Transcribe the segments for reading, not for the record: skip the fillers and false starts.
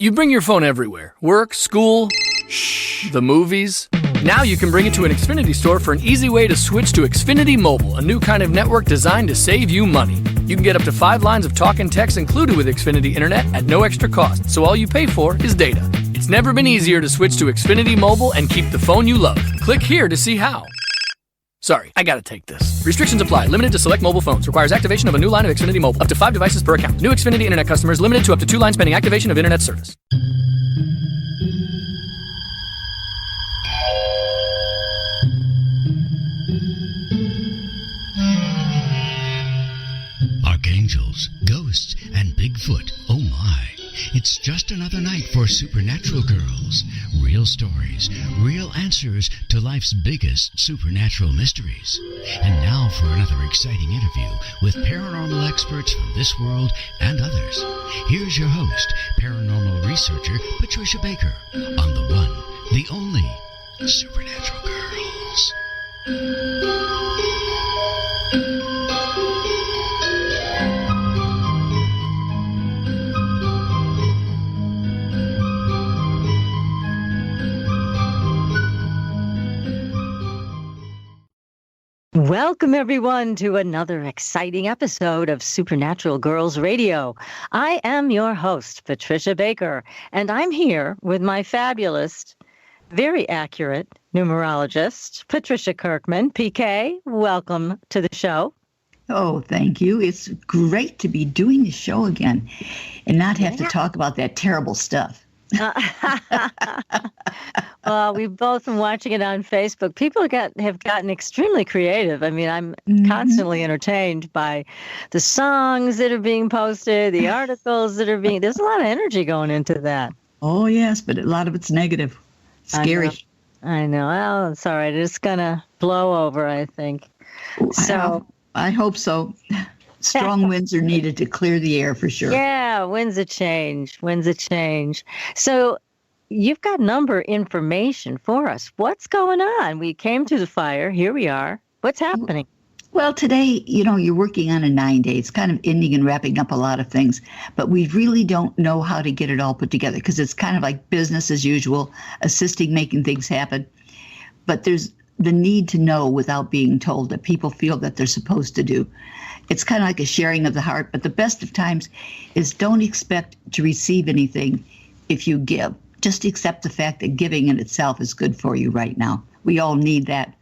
You bring your phone everywhere. Work, school, the movies. Now you can bring it to an Xfinity store for an easy way to switch to Xfinity Mobile, a new kind of network designed to save you money. You can get up to 5 lines of talk and text included with Xfinity Internet at no extra cost, so all you pay for is data. It's never been easier to switch to Xfinity Mobile and keep the phone you love. Click here to see how. Sorry, I gotta take this. Restrictions apply. Limited to select mobile phones. Requires activation of a new line of Xfinity Mobile. Up to 5 devices per account. New Xfinity Internet customers limited to up to 2 lines pending activation of Internet service. Archangels, ghosts, and Bigfoot. Oh my. It's just another night for Supernatural Girlz. Real stories, real answers to life's biggest supernatural mysteries. And now for another exciting interview with paranormal experts from this world and others. Here's your host, paranormal researcher Patricia Baker, on the one, the only Supernatural Girlz. Welcome, everyone, to another exciting episode of Supernatural Girlz Radio. I am your host, Patricia Baker, and I'm here with my fabulous, very accurate numerologist, Patricia Kirkman. PK, welcome to the show. Oh, thank you. It's great to be doing the show again and not have to talk about that terrible stuff. Well, we've both been watching it on Facebook. People have gotten extremely creative. I mean, I'm constantly entertained by the songs that are being posted, the articles that are being. There's a lot of energy going into that. Oh, yes, but a lot of it's negative. Scary. I know. Well, it's all right. It's going to blow over, I think. So I hope so. Strong winds are needed to clear the air for sure. Yeah, winds of change. So you've got number information for us. What's going on? We came to the fire. Here we are. What's happening? Well, today, you're working on a 9-day. It's kind of ending and wrapping up a lot of things, but we really don't know how to get it all put together because it's kind of like business as usual, assisting making things happen. But there's the need to know without being told that people feel that they're supposed to do. It's kind of like a sharing of the heart, but the best of times is don't expect to receive anything if you give. Just accept the fact that giving in itself is good for you right now. We all need that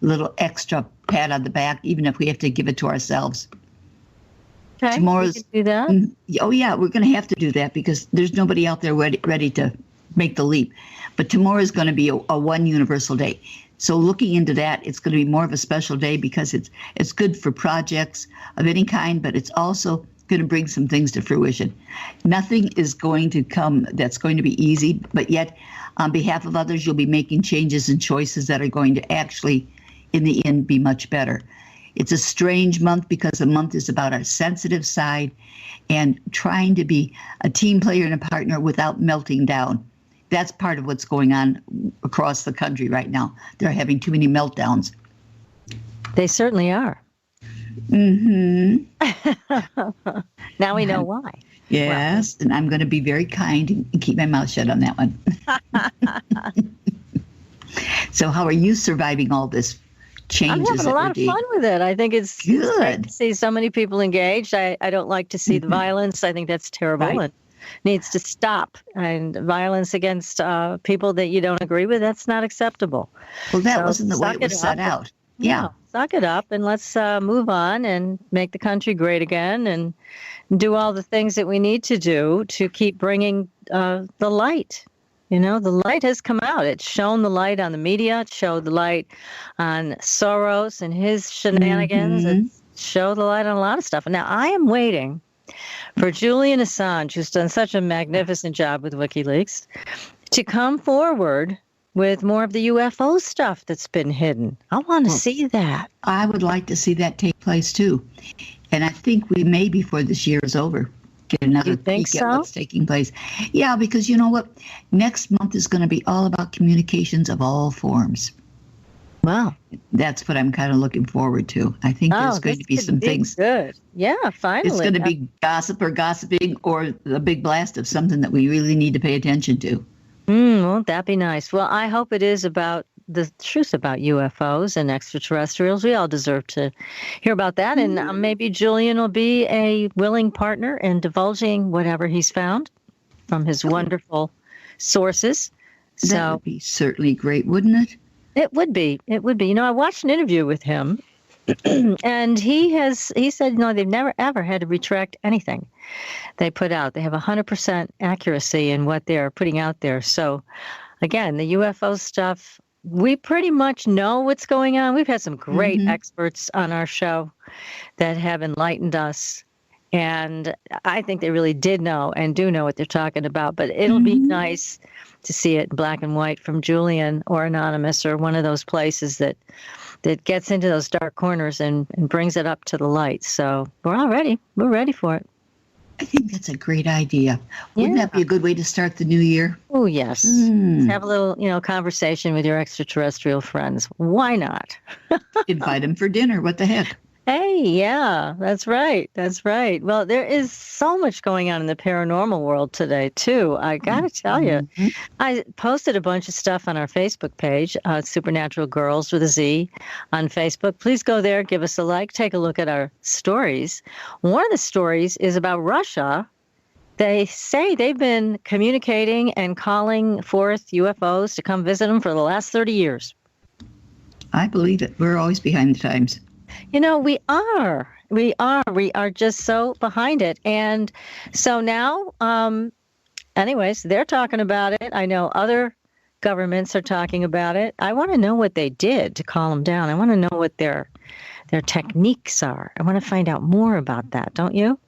little extra pat on the back, even if we have to give it to ourselves. Okay, Tomorrow's, we can do that. Oh, yeah, we're going to have to do that because there's nobody out there ready to make the leap. But tomorrow is going to be a one universal day. So looking into that, it's going to be more of a special day because it's good for projects of any kind, but it's also going to bring some things to fruition. Nothing is going to come that's going to be easy, but yet on behalf of others, you'll be making changes and choices that are going to actually, in the end, be much better. It's a strange month because the month is about our sensitive side and trying to be a team player and a partner without melting down. That's part of what's going on across the country right now. They're having too many meltdowns. They certainly are. Mm-hmm. Now we know why. Yes, and I'm going to be very kind and keep my mouth shut on that one. So how are you surviving all this changes? I'm having a lot of fun with it. I think it's good great to see so many people engaged. I don't like to see the violence. I think that's terrible. Right. And needs to stop. And violence against people that you don't agree with, that's not acceptable. Well, that wasn't the way it was set out. Yeah. No, suck it up and let's move on and make the country great again and do all the things that we need to do to keep bringing the light. The light has come out. It's shown the light on the media. It showed the light on Soros and his shenanigans. It's showed the light on a lot of stuff. And now I am waiting for Julian Assange, who's done such a magnificent job with WikiLeaks, to come forward with more of the UFO stuff that's been hidden. I want to see that. I would like to see that take place, too. And I think we may, before this year is over, get another peek at what's taking place. Yeah, because you know what? Next month is going to be all about communications of all forms. Wow. That's what I'm kind of looking forward to. I think there's going to be some things. Good. Yeah, finally. It's going to be gossiping or the big blast of something that we really need to pay attention to. Won't that be nice? Well, I hope it is about the truth about UFOs and extraterrestrials. We all deserve to hear about that. And maybe Julian will be a willing partner in divulging whatever he's found from his wonderful sources. That would be certainly great, wouldn't it? It would be. It would be. I watched an interview with him, and he said, they've never, ever had to retract anything they put out. They have 100% accuracy in what they're putting out there. So, again, the UFO stuff, we pretty much know what's going on. We've had some great experts on our show that have enlightened us. And I think they really did know and do know what they're talking about. But it'll be nice to see it in black and white from Julian or Anonymous or one of those places that gets into those dark corners and brings it up to the light. So we're all ready. We're ready for it. I think that's a great idea. Wouldn't that be a good way to start the new year? Oh, yes. Have a little, conversation with your extraterrestrial friends. Why not? Invite them for dinner. What the heck? Hey, yeah, that's right. That's right. Well, there is so much going on in the paranormal world today, too. I got to tell you, I posted a bunch of stuff on our Facebook page, Supernatural Girlz with a Z on Facebook. Please go there, give us a like, take a look at our stories. One of the stories is about Russia. They say they've been communicating and calling forth UFOs to come visit them for the last 30 years. I believe it. We're always behind the times. We are. We are just so behind it. And so now, anyways, they're talking about it. I know other governments are talking about it. I want to know what they did to calm them down. I want to know what their techniques are. I want to find out more about that, don't you?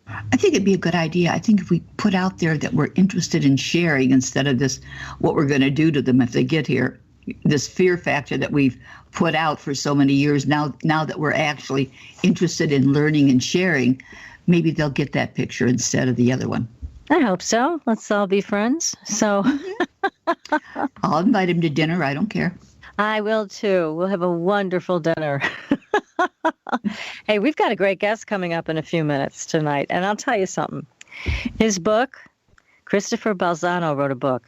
I think it'd be a good idea. I think if we put out there that we're interested in sharing instead of this, what we're going to do to them if they get here, this fear factor that we've put out for so many years, now that we're actually interested in learning and sharing, maybe they'll get that picture instead of the other one. I hope so. Let's all be friends. So I'll invite him to dinner. I don't care. I will too. We'll have a wonderful dinner. Hey, we've got a great guest coming up in a few minutes tonight. And I'll tell you something. His book, Christopher Balzano wrote a book.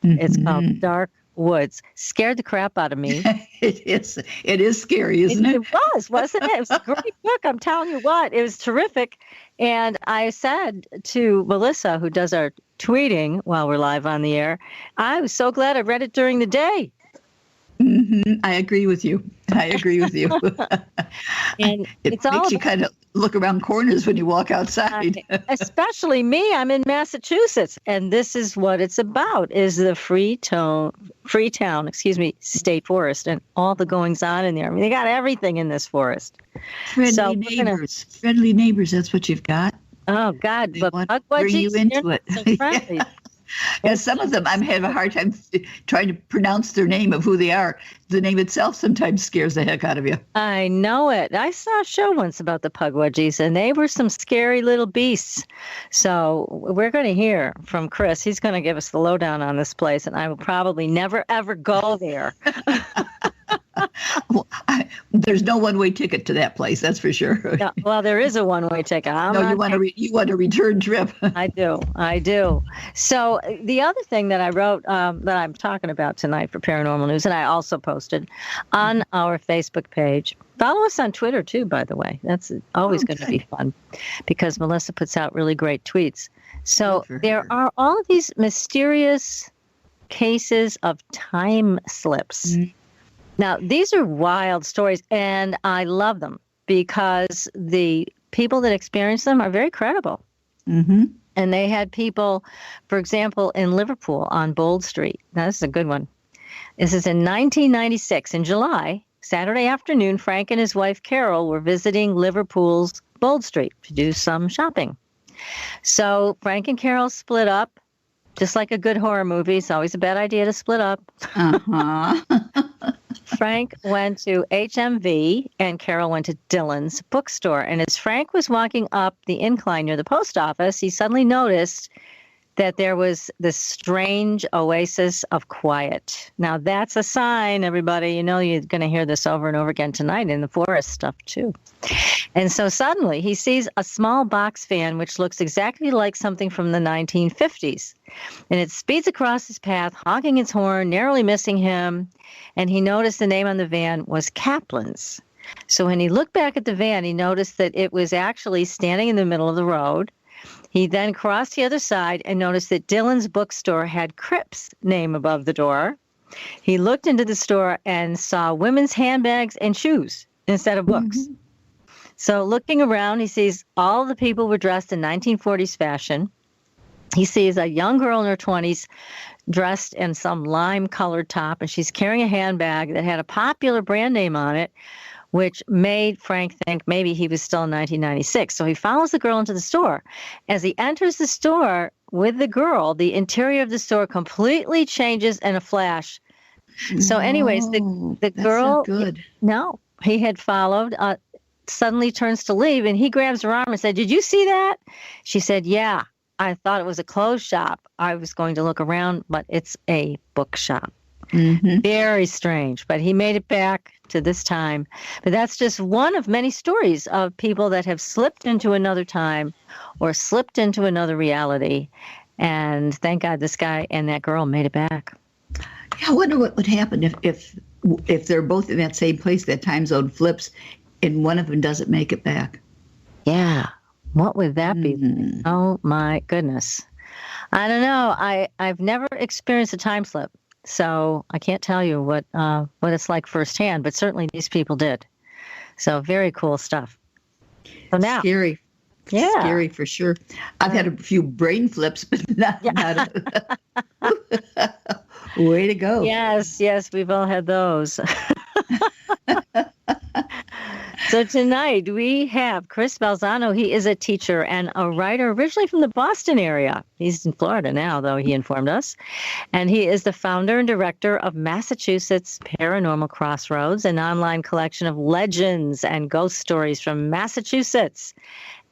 It's called Dark Woods. Scared the crap out of me. It is scary, isn't it? It was, wasn't it? It was a great book. I'm telling you what, it was terrific. And I said to Melissa, who does our tweeting while we're live on the air, I was so glad I read it during the day. I agree with you. And it makes you kind of look around corners when you walk outside. Especially me. I'm in Massachusetts, and this is what it's about: is the Freetown, State Forest, and all the goings on in there. I mean, they got everything in this forest. Friendly neighbors. That's what you've got. Oh God! They want to bring you into it. So And some of them, I'm having a hard time trying to pronounce their name of who they are. The name itself sometimes scares the heck out of you. I know it. I saw a show once about the Pukwudgies, and they were some scary little beasts. So we're going to hear from Chris. He's going to give us the lowdown on this place, and I will probably never, ever go there. Well, there's no one-way ticket to that place, that's for sure. Yeah, well, there is a one-way ticket. You want a return trip. I do. So the other thing that I wrote that I'm talking about tonight for Paranormal News, and I also posted on our Facebook page. Follow us on Twitter, too, by the way. That's always going to be fun because Melissa puts out really great tweets. So there are all of these mysterious cases of time slips. Now, these are wild stories, and I love them because the people that experience them are very credible. And they had people, for example, in Liverpool on Bold Street. Now, this is a good one. This is in 1996, in July, Saturday afternoon, Frank and his wife, Carol, were visiting Liverpool's Bold Street to do some shopping. So Frank and Carol split up, just like a good horror movie. It's always a bad idea to split up. Frank went to HMV and Carol went to Dillon's bookstore. And as Frank was walking up the incline near the post office, he suddenly noticed that there was this strange oasis of quiet. Now, that's a sign, everybody. You know, you're going to hear this over and over again tonight in the forest stuff, too. And so suddenly he sees a small box van, which looks exactly like something from the 1950s. And it speeds across his path, honking its horn, narrowly missing him. And he noticed the name on the van was Kaplan's. So when he looked back at the van, he noticed that it was actually standing in the middle of the road. He then crossed the other side and noticed that Dylan's bookstore had Cripps' name above the door. He looked into the store and saw women's handbags and shoes instead of books. Mm-hmm. So looking around, he sees all the people were dressed in 1940s fashion. He sees a young girl in her 20s dressed in some lime-colored top, and she's carrying a handbag that had a popular brand name on it, which made Frank think maybe he was still in 1996. So he follows the girl into the store. As he enters the store with the girl, the interior of the store completely changes in a flash. So anyways, the girl, good. No, he had followed, suddenly turns to leave, and he grabs her arm and said, "Did you see that?" She said, "Yeah, I thought it was a clothes shop. I was going to look around, but it's a bookshop." Mm-hmm. Very strange, but he made it back to this time. But that's just one of many stories of people that have slipped into another time or slipped into another reality. And thank God this guy and that girl made it back. Yeah, I wonder what would happen if they're both in that same place, that time zone flips, and one of them doesn't make it back. Yeah. What would that be? Oh, my goodness. I don't know. I've never experienced a time slip. So I can't tell you what it's like firsthand, but certainly these people did. So very cool stuff. So now, scary, yeah, scary for sure. I've had a few brain flips, but not way to go. Yes, we've all had those. So tonight we have Chris Balzano. He is a teacher and a writer originally from the Boston area. He's in Florida now, though, he informed us. And he is the founder and director of Massachusetts Paranormal Crossroads, an online collection of legends and ghost stories from Massachusetts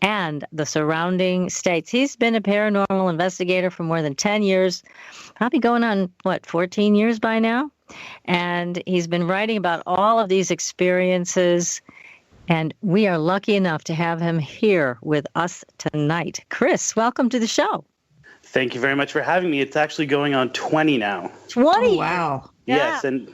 and the surrounding states. He's been a paranormal investigator for more than 10 years, probably going on, 14 years by now? And he's been writing about all of these experiences. And we are lucky enough to have him here with us tonight. Chris, welcome to the show. Thank you very much for having me. It's actually going on 20 now. 20? Oh, wow. Yes, and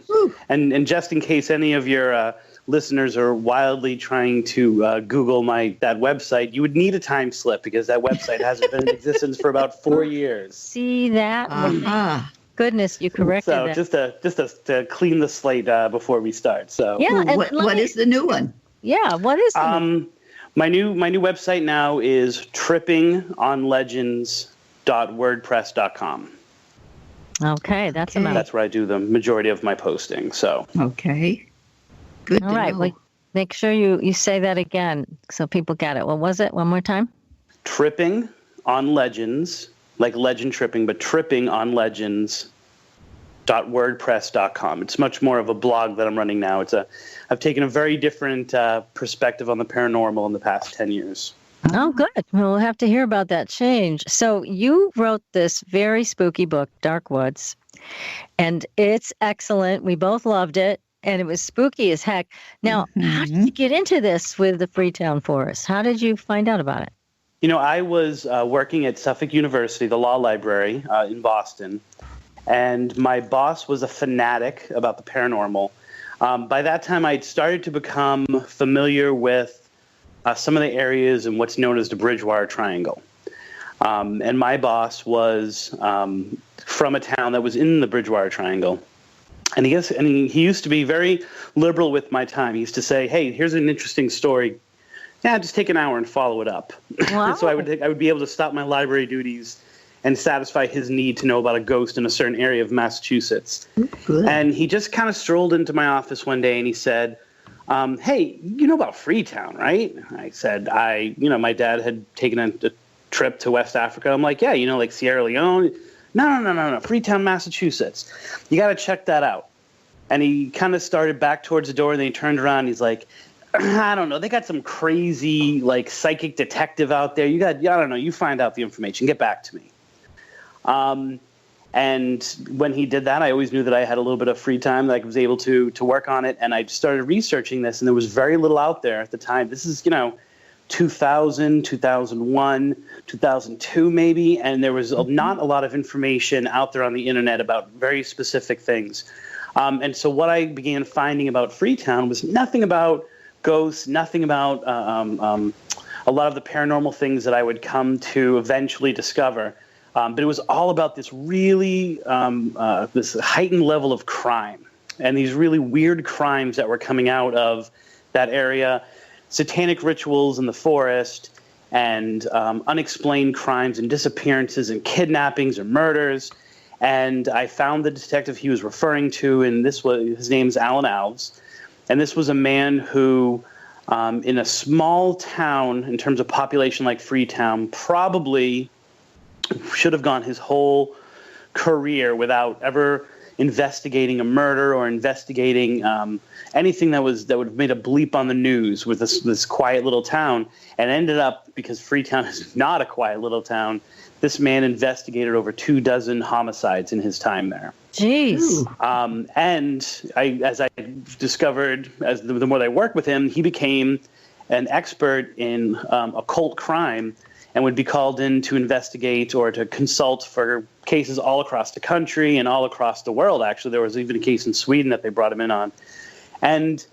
just in case any of your listeners are wildly trying to Google that website, you would need a time slip because that website hasn't been in existence for about 4 years. See that? Uh-huh. Goodness, you corrected that. So just to clean the slate before we start. So yeah, what is the new one? Yeah, what is it? My new website now is trippingonlegends.wordpress.com. Okay, that's a mouthful. That's where I do the majority of my posting. So okay, good. All right, well, make sure you say that again so people get it. What was it? One more time. Tripping on Legends, like legend tripping, but tripping on legends.wordpress.com. It's much more of a blog that I'm running now. I've taken a very different perspective on the paranormal in the past 10 years. Oh, good. Well, we'll have to hear about that change. So you wrote this very spooky book, Dark Woods, and it's excellent. We both loved it, and it was spooky as heck. Now, how did you get into this with the Freetown Forest? How did you find out about it? You know, I was working at Suffolk University, the law library in Boston, and my boss was a fanatic about the paranormal. By that time, I'd started to become familiar with some of the areas in what's known as the Bridgewater Triangle. And my boss was from a town that was in the Bridgewater Triangle. And he used to be very liberal with my time. He used to say, "Hey, here's an interesting story. Yeah, just take an hour and follow it up." Wow. So I would be able to stop my library duties and satisfy his need to know about a ghost in a certain area of Massachusetts. Good. And he just kind of strolled into my office one day and he said, "Hey, you know about Freetown, right?" I said, my dad had taken a trip to West Africa. I'm like, "Yeah, like Sierra Leone." No, Freetown, Massachusetts. You got to check that out. And he kind of started back towards the door and then he turned around and he's like, "I don't know. They got some crazy, psychic detective out there. I don't know. You find out the information. Get back to me." And when he did that, I always knew that I had a little bit of free time that I was able to work on it. And I started researching this, and there was very little out there at the time. This is, 2000, 2001, 2002 maybe, and there was not a lot of information out there on the internet about very specific things. And so what I began finding about Freetown was nothing about ghosts, nothing about a lot of the paranormal things that I would come to eventually discover. But it was all about this really this heightened level of crime and these really weird crimes that were coming out of that area. Satanic rituals in the forest, and unexplained crimes and disappearances and kidnappings or murders. And I found the detective he was referring to, and his name's Alan Alves. And this was a man who, in a small town in terms of population like Freetown, probably should have gone his whole career without ever investigating a murder or investigating anything that would have made a bleep on the news with this quiet little town, and ended up, because Freetown is not a quiet little town, this man investigated over 24 homicides in his time there. Jeez. And as I discovered, the more I worked with him, he became an expert in occult crime and would be called in to investigate or to consult for cases all across the country and all across the world. Actually, there was even a case in Sweden that they brought him in on. And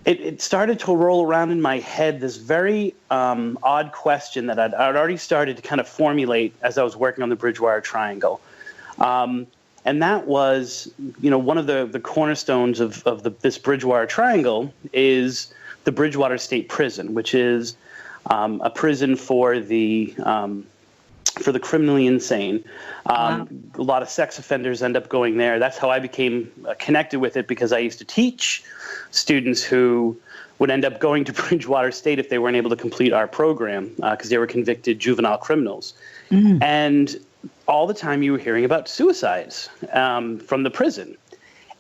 it started to roll around in my head this very odd question that I'd already started to kind of formulate as I was working on the Bridgewater Triangle. And that was, one of the cornerstones of this Bridgewater Triangle is the Bridgewater State Prison, which is a prison for the criminally insane. Wow. A lot of sex offenders end up going there. That's how I became connected with it, because I used to teach students who would end up going to Bridgewater State if they weren't able to complete our program, because they were convicted juvenile criminals. Mm-hmm. And all the time you were hearing about suicides from the prison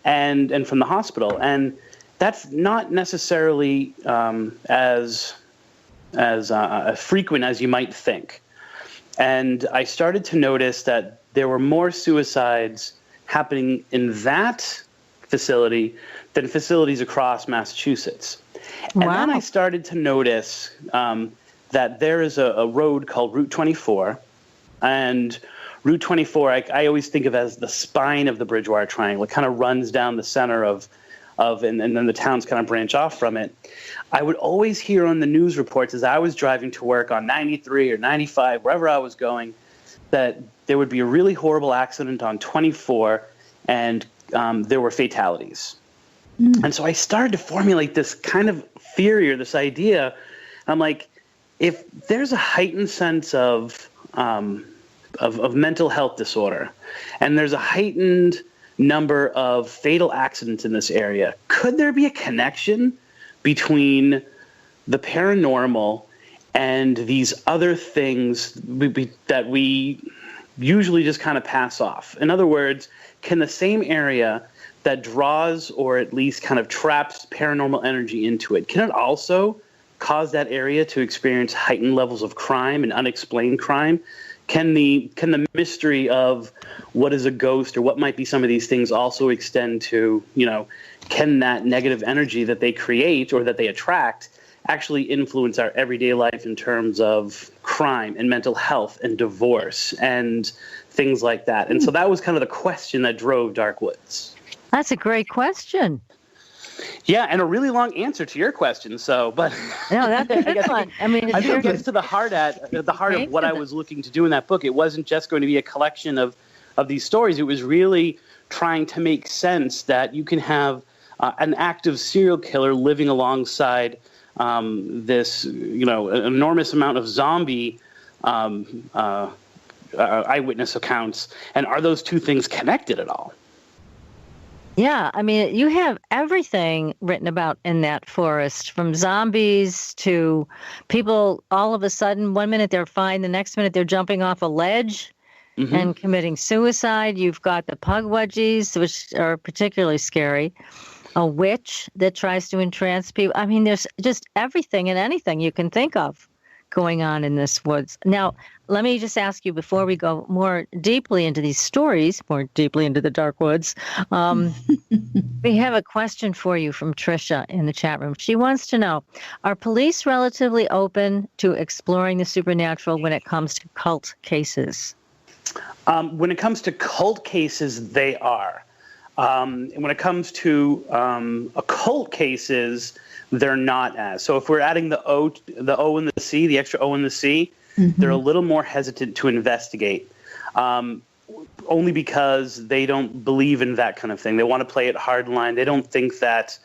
and from the hospital. And that's not necessarily as frequent as you might think. And I started to notice that there were more suicides happening in that facility than facilities across Massachusetts. And Wow. then I started to notice that there is a road called Route 24. And Route 24, I always think of as the spine of the Bridgewater Triangle. It kind of runs down the center and then the towns kind of branch off from it. I would always hear on the news reports as I was driving to work on 93 or 95, wherever I was going, that there would be a really horrible accident on 24, and there were fatalities. Mm. And so I started to formulate this kind of theory or this idea. I'm like, if there's a heightened sense of mental health disorder, and there's a heightened number of fatal accidents in this area, could there be a connection between the paranormal and these other things that we usually just kind of pass off? In other words, can the same area that draws or at least kind of traps paranormal energy into it, can it also cause that area to experience heightened levels of crime and unexplained crime? Can the mystery of what is a ghost or what might be some of these things also extend to, can that negative energy that they create or that they attract actually influence our everyday life in terms of crime and mental health and divorce and things like that? And so that was kind of the question that drove Dark Woods. That's a great question. Yeah, and a really long answer to your question. So, but No, that's a good one. I mean, I think it gets to the heart of what I was looking to do in that book. It wasn't just going to be a collection of these stories. It was really trying to make sense that you can have an active serial killer living alongside this, enormous amount of zombie eyewitness accounts. And are those two things connected at all? Yeah, I mean, you have everything written about in that forest, from zombies to people all of a sudden, one minute they're fine, the next minute they're jumping off a ledge and committing suicide. You've got the Pukwudgies, which are particularly scary, a witch that tries to entrance people. I mean, there's just everything and anything you can think of going on in this woods. Now, let me just ask you before we go more deeply into these stories, more deeply into the dark woods. We have a question for you from Tricia in the chat room. She wants to know, are police relatively open to exploring the supernatural when it comes to cult cases? When it comes to cult cases, they are. And when it comes to occult cases, they're not as. So if we're adding the O and the C, the extra O and the C, they're a little more hesitant to investigate, only because they don't believe in that kind of thing. They want to play it hardline. They don't think that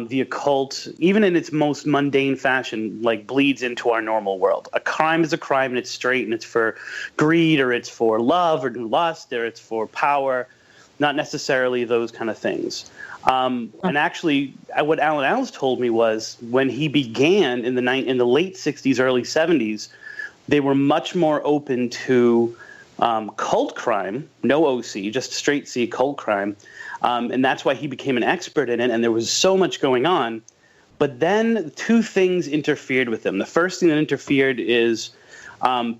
the occult, even in its most mundane fashion, like bleeds into our normal world. A crime is a crime, and it's straight, and it's for greed, or it's for love or lust, or it's for power, not necessarily those kind of things. And actually, what Alan Alls told me was when he began in the late 60s, early 70s, they were much more open to cult crime, no OC, just straight C cult crime. And that's why he became an expert in it, and there was so much going on. But then two things interfered with him. The first thing that interfered is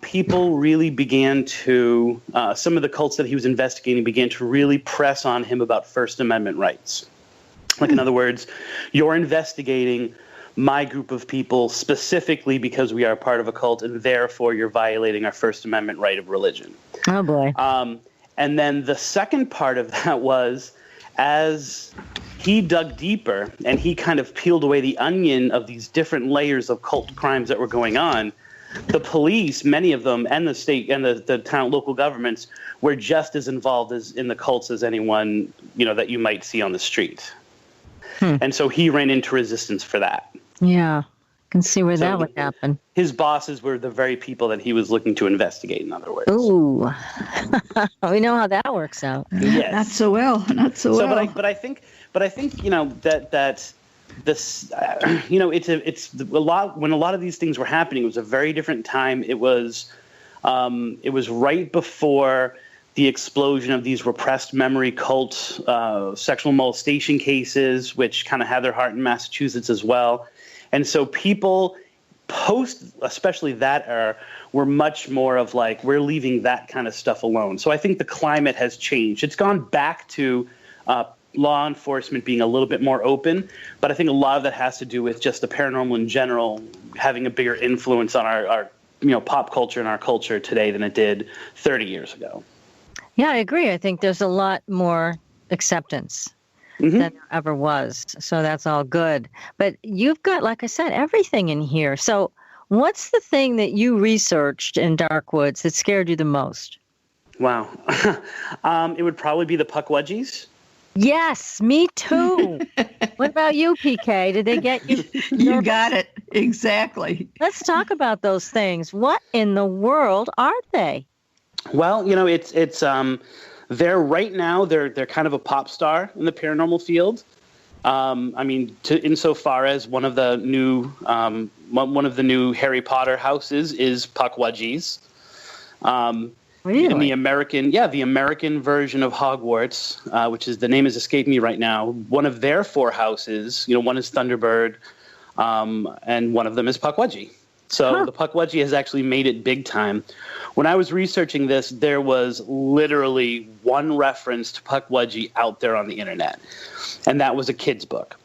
people really began to, some of the cults that he was investigating began to really press on him about First Amendment rights. Like, in other words, you're investigating my group of people specifically because we are part of a cult, and therefore you're violating our First Amendment right of religion. Oh, boy. And then the second part of that was, as he dug deeper and he kind of peeled away the onion of these different layers of cult crimes that were going on, the police, many of them, and the state and the town local governments were just as involved as in the cults as anyone, that you might see on the street. And so he ran into resistance for that. Yeah, I can see where that would happen. His bosses were the very people that he was looking to investigate, in other words. Ooh, we know how that works out. Yes. Not so well. But I think that this, it's a lot. When a lot of these things were happening, it was a very different time. It was right before the explosion of these repressed memory cult sexual molestation cases, which kind of had their heart in Massachusetts as well. And so people post, especially that era, were much more of like, we're leaving that kind of stuff alone. So I think the climate has changed. It's gone back to law enforcement being a little bit more open, but I think a lot of that has to do with just the paranormal in general having a bigger influence on our pop culture and our culture today than it did 30 years ago. Yeah, I agree. I think there's a lot more acceptance than there ever was. So that's all good. But you've got, like I said, everything in here. So what's the thing that you researched in Dark Woods that scared you the most? Wow. It would probably be the Pukwudgies. Yes, me too. What about you, PK? Did they get you? You got it. Exactly. Let's talk about those things. What in the world are they? Well, it's they're right now they're kind of a pop star in the paranormal field. Insofar as one of the new Harry Potter houses is Pukwudgies. Really? In the American version of Hogwarts, which is the name has escaped me right now. One of their four houses, one is Thunderbird, and one of them is Pukwudgie. So the Pukwudgie has actually made it big time. When I was researching this, there was literally one reference to Pukwudgie out there on the internet, and that was a kid's book.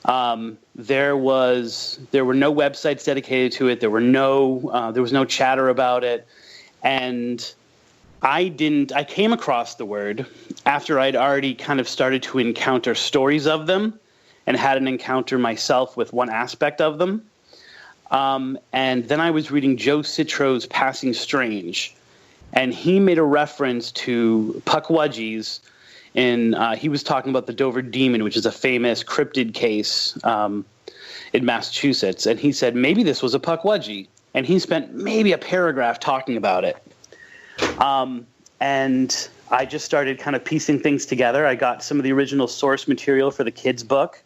There were no websites dedicated to it. There was no chatter about it, and I came across the word after I'd already kind of started to encounter stories of them and had an encounter myself with one aspect of them. And then I was reading Joe Citro's Passing Strange, and he made a reference to Pukwudgies he was talking about the Dover Demon, which is a famous cryptid case in Massachusetts. And he said, maybe this was a Pukwudgie. And he spent maybe a paragraph talking about it. And I just started kind of piecing things together. I got some of the original source material for the kids' book,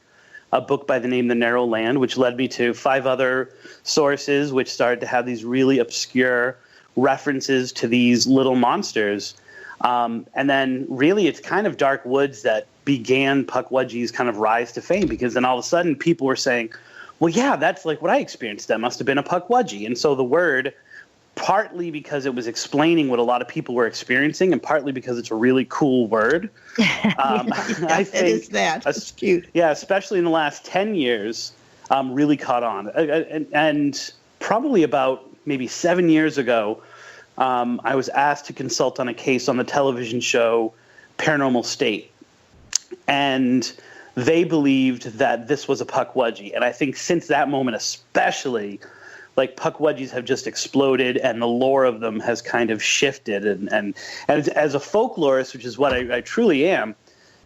a book by the name The Narrow Land, which led me to 5 other sources, which started to have these really obscure references to these little monsters. And then really it's kind of Dark Woods that began Pukwudgie's kind of rise to fame, because then all of a sudden people were saying, well, yeah, that's like what I experienced. That must have been a Pukwudgie. And so the word, partly because it was explaining what a lot of people were experiencing, and partly because it's a really cool word. I think it is that. It's cute. Yeah, especially in the last 10 years, really caught on. And probably about maybe 7 years ago, I was asked to consult on a case on the television show Paranormal State. And they believed that this was a Pukwudgie. And I think since that moment especially, like Pukwudgies have just exploded and the lore of them has kind of shifted. And as a folklorist, which is what I truly am,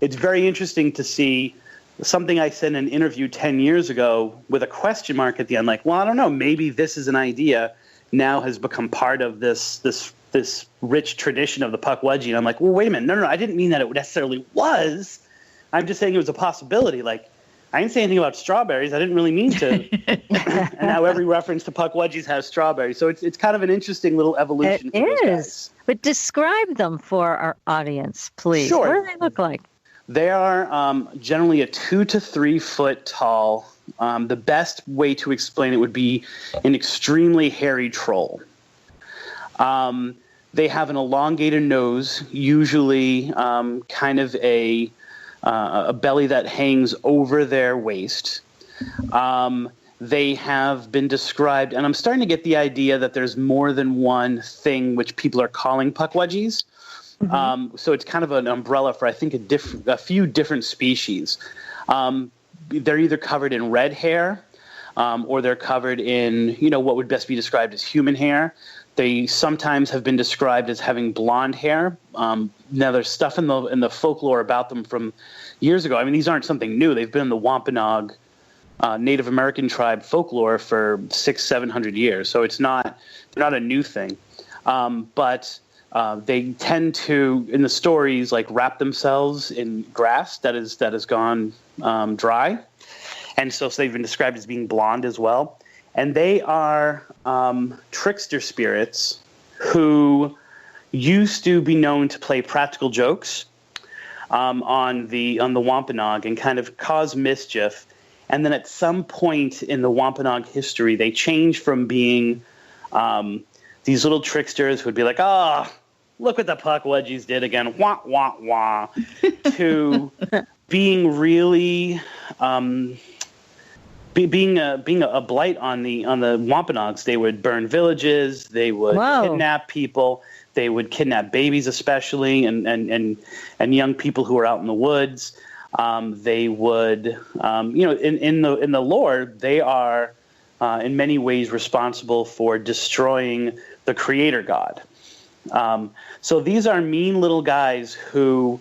it's very interesting to see something I said in an interview 10 years ago with a question mark at the end, like, well, I don't know, maybe this is an idea now has become part of this rich tradition of the Pukwudgie. And I'm like, well, wait a minute. No, I didn't mean that it necessarily was. I'm just saying it was a possibility. Like, I didn't say anything about strawberries. I didn't really mean to. And now every reference to Pukwudgies has strawberries. So it's kind of an interesting little evolution. It is. But describe them for our audience, please. Sure. What do they look like? They are generally a 2 to 3 foot tall. The best way to explain it would be an extremely hairy troll. They have an elongated nose, usually kind of a belly that hangs over their waist. They have been described, and I'm starting to get the idea that there's more than one thing which people are calling Pukwudgies. Mm-hmm. So it's kind of an umbrella for, I think, a few different species. They're either covered in red hair, or they're covered in, what would best be described as human hair. They sometimes have been described as having blonde hair. Now, there's stuff in the folklore about them from years ago. I mean, these aren't something new. They've been in the Wampanoag Native American tribe folklore for 600-700 years. So they're not a new thing. But they tend to, in the stories, like wrap themselves in grass that has gone dry. And so they've been described as being blonde as well. And they are trickster spirits who used to be known to play practical jokes on the Wampanoag and kind of cause mischief. And then at some point in the Wampanoag history, they changed from being these little tricksters who would be like, look what the Pukwudgies did again, wah, wah, wah, to being really being a blight on the Wampanoags. They would burn villages. They would kidnap people. They would kidnap babies, especially, and young people who are out in the woods. They would, in the lore, they are in many ways responsible for destroying the creator god. So these are mean little guys who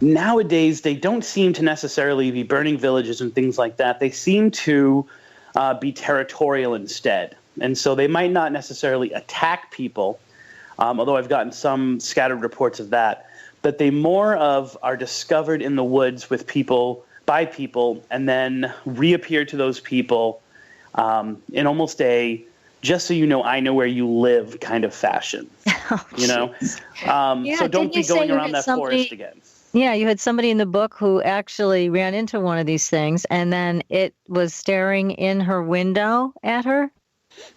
nowadays they don't seem to necessarily be burning villages and things like that. They seem to be territorial instead. And so they might not necessarily attack people, although I've gotten some scattered reports of that. But they more of are discovered in the woods by people, and then reappear to those people in almost a just so you know I know where you live kind of fashion. So don't be going around that forest again. Yeah, you had somebody in the book who actually ran into one of these things, and then it was staring in her window at her.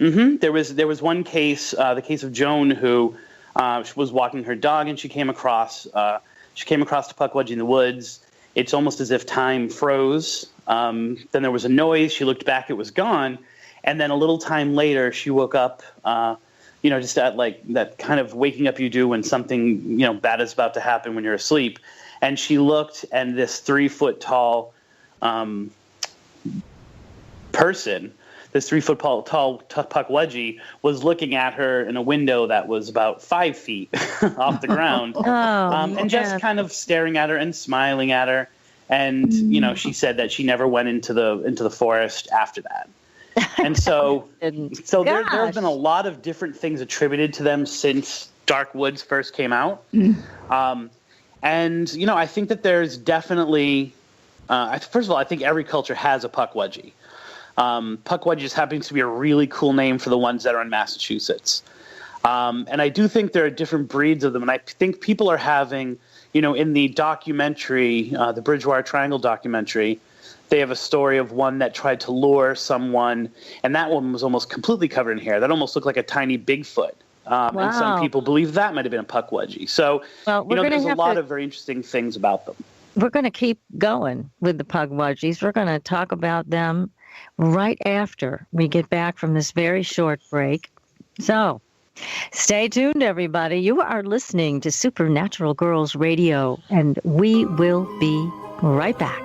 Mm-hmm. There was one case, the case of Joan, who was walking her dog, and she came across the Pukwudgie in the woods. It's almost as if time froze. Then there was a noise. She looked back; it was gone. And then a little time later, she woke up. Just at like that kind of waking up you do when something bad is about to happen when you're asleep. And she looked, and this 3 foot tall person, this 3 foot tall Pukwudgie, was looking at her in a window that was about 5 feet off the ground, and just kind of staring at her and smiling at her. And she said that she never went into the forest after that. And so there have been a lot of different things attributed to them since Dark Woods first came out. And I think that there's definitely, first of all, I think every culture has a Pukwudgie. Pukwudgie just happens to be a really cool name for the ones that are in Massachusetts. And I do think there are different breeds of them. And I think people are having, in the documentary, the Bridgewater Triangle documentary, They have a story of one that tried to lure someone, and that one was almost completely covered in hair. That almost looked like a tiny Bigfoot. And some people believe that might have been a Pukwudgie. So, there's a lot of very interesting things about them. We're going to keep going with the Pukwudgies. We're going to talk about them right after we get back from this very short break. So, stay tuned, everybody. You are listening to Supernatural Girlz Radio, and we will be right back.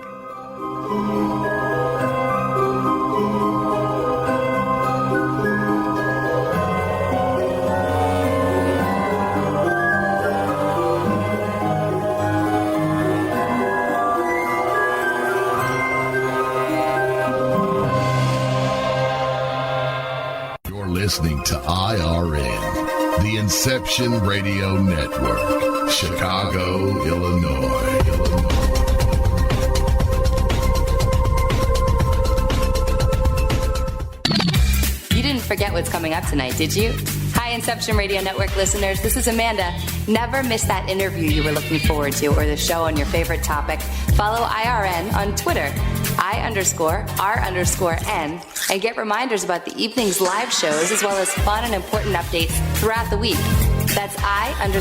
Listening to IRN, the Inception Radio Network, Chicago, Illinois. You didn't forget what's coming up tonight, did you? Hi, Inception Radio Network listeners. This is Amanda. Never miss that interview you were looking forward to or the show on your favorite topic. Follow IRN on Twitter, I_R_N, and get reminders about the evening's live shows as well as fun and important updates throughout the week. That's I_R_N,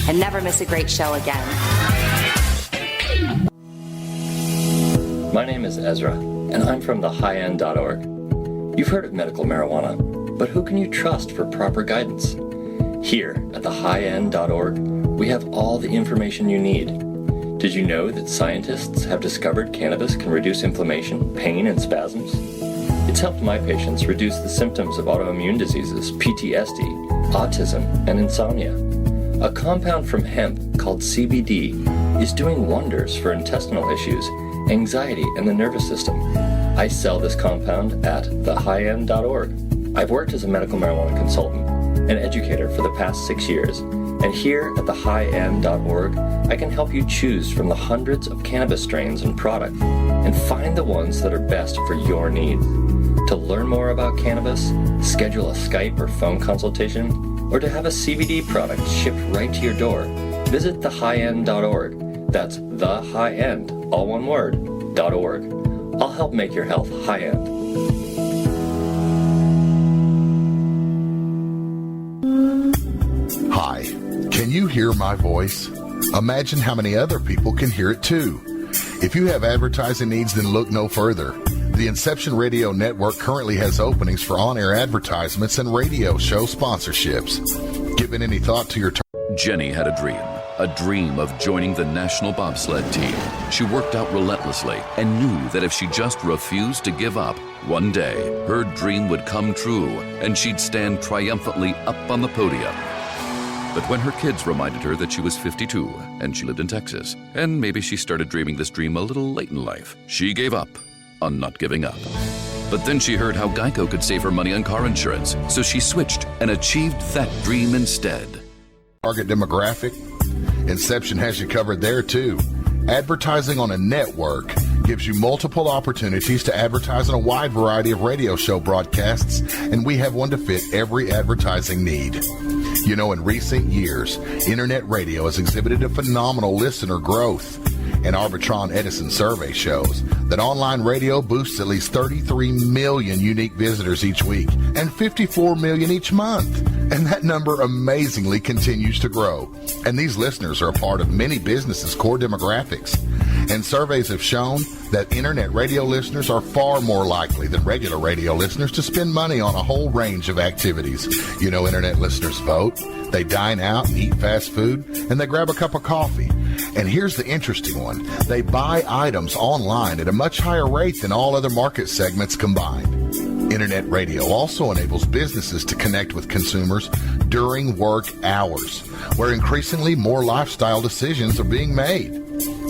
and never miss a great show again. My name is Ezra, and I'm from thehighendorg. You've heard of medical marijuana, but who can you trust for proper guidance? Here at thehighendorg, we have all the information you need. Did you know that scientists have discovered cannabis can reduce inflammation, pain, and spasms? It's helped my patients reduce the symptoms of autoimmune diseases, PTSD, autism, and insomnia. A compound from hemp called CBD is doing wonders for intestinal issues, anxiety, and the nervous system. I sell this compound at thehighendorg. I've worked as a medical marijuana consultant and educator for the past 6 years, and here at thehighendorg, I can help you choose from the hundreds of cannabis strains and products and find the ones that are best for your needs. To learn more about cannabis, schedule a Skype or phone consultation, or to have a CBD product shipped right to your door, visit thehighendorg. That's the high end, all one word, .org. I'll help make your health high-end. Hi, can you hear my voice? Imagine how many other people can hear it too. If you have advertising needs, then look no further. The Inception Radio Network currently has openings for on-air advertisements and radio show sponsorships. Given any thought to your Jenny had a dream of joining the national bobsled team. She worked out relentlessly and knew that if she just refused to give up, one day her dream would come true and she'd stand triumphantly up on the podium. But when her kids reminded her that she was 52 and she lived in Texas, and maybe she started dreaming this dream a little late in life, she gave up on not giving up. But then she heard how Geico could save her money on car insurance, so she switched and achieved that dream instead. Target demographic? Inception has you covered there too. Advertising on a network gives you multiple opportunities to advertise on a wide variety of radio show broadcasts, and we have one to fit every advertising need. You know, in recent years, internet radio has exhibited a phenomenal listener growth. An Arbitron Edison survey shows that online radio boosts at least 33 million unique visitors each week and 54 million each month. And that number amazingly continues to grow. And these listeners are a part of many businesses' core demographics. And surveys have shown that internet radio listeners are far more likely than regular radio listeners to spend money on a whole range of activities. You know, internet listeners vote, they dine out and eat fast food, and they grab a cup of coffee. And here's the interesting one. They buy items online at a much higher rate than all other market segments combined. Internet radio also enables businesses to connect with consumers during work hours, where increasingly more lifestyle decisions are being made.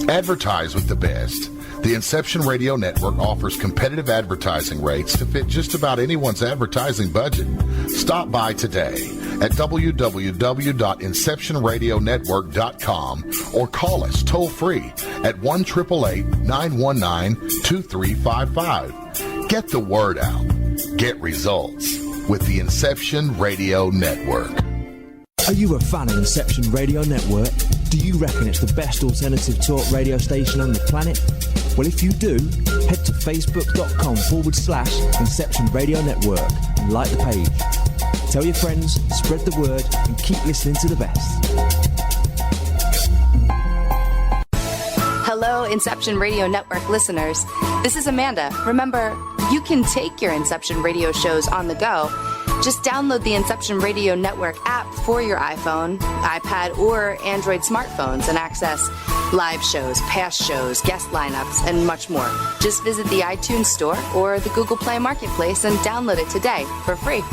Advertise with the best. The Inception Radio Network offers competitive advertising rates to fit just about anyone's advertising budget. Stop by today at www.inceptionradionetwork.com or call us toll-free at 1-888-919-2355. Get the word out. Get results with the Inception Radio Network. Are you a fan of Inception Radio Network? Do you reckon it's the best alternative talk radio station on the planet? Well, if you do, head to facebook.com/Inception Radio Network and like the page. Tell your friends, spread the word, and keep listening to the best. Hello, Inception Radio Network listeners. This is Amanda. Remember, you can take your Inception Radio shows on the go. Just download the Inception Radio Network app for your iPhone, iPad, or Android smartphones and access live shows, past shows, guest lineups, and much more. Just visit the iTunes Store or the Google Play Marketplace and download it today for free.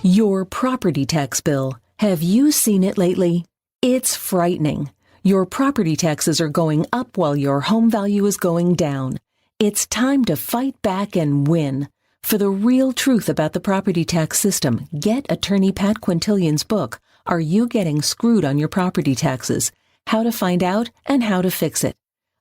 Your property tax bill. Have you seen it lately? It's frightening. Your property taxes are going up while your home value is going down. It's time to fight back and win. For the real truth about the property tax system, get attorney Pat Quintilian's book, Are You Getting Screwed on Your Property Taxes? How to Find Out and How to Fix It.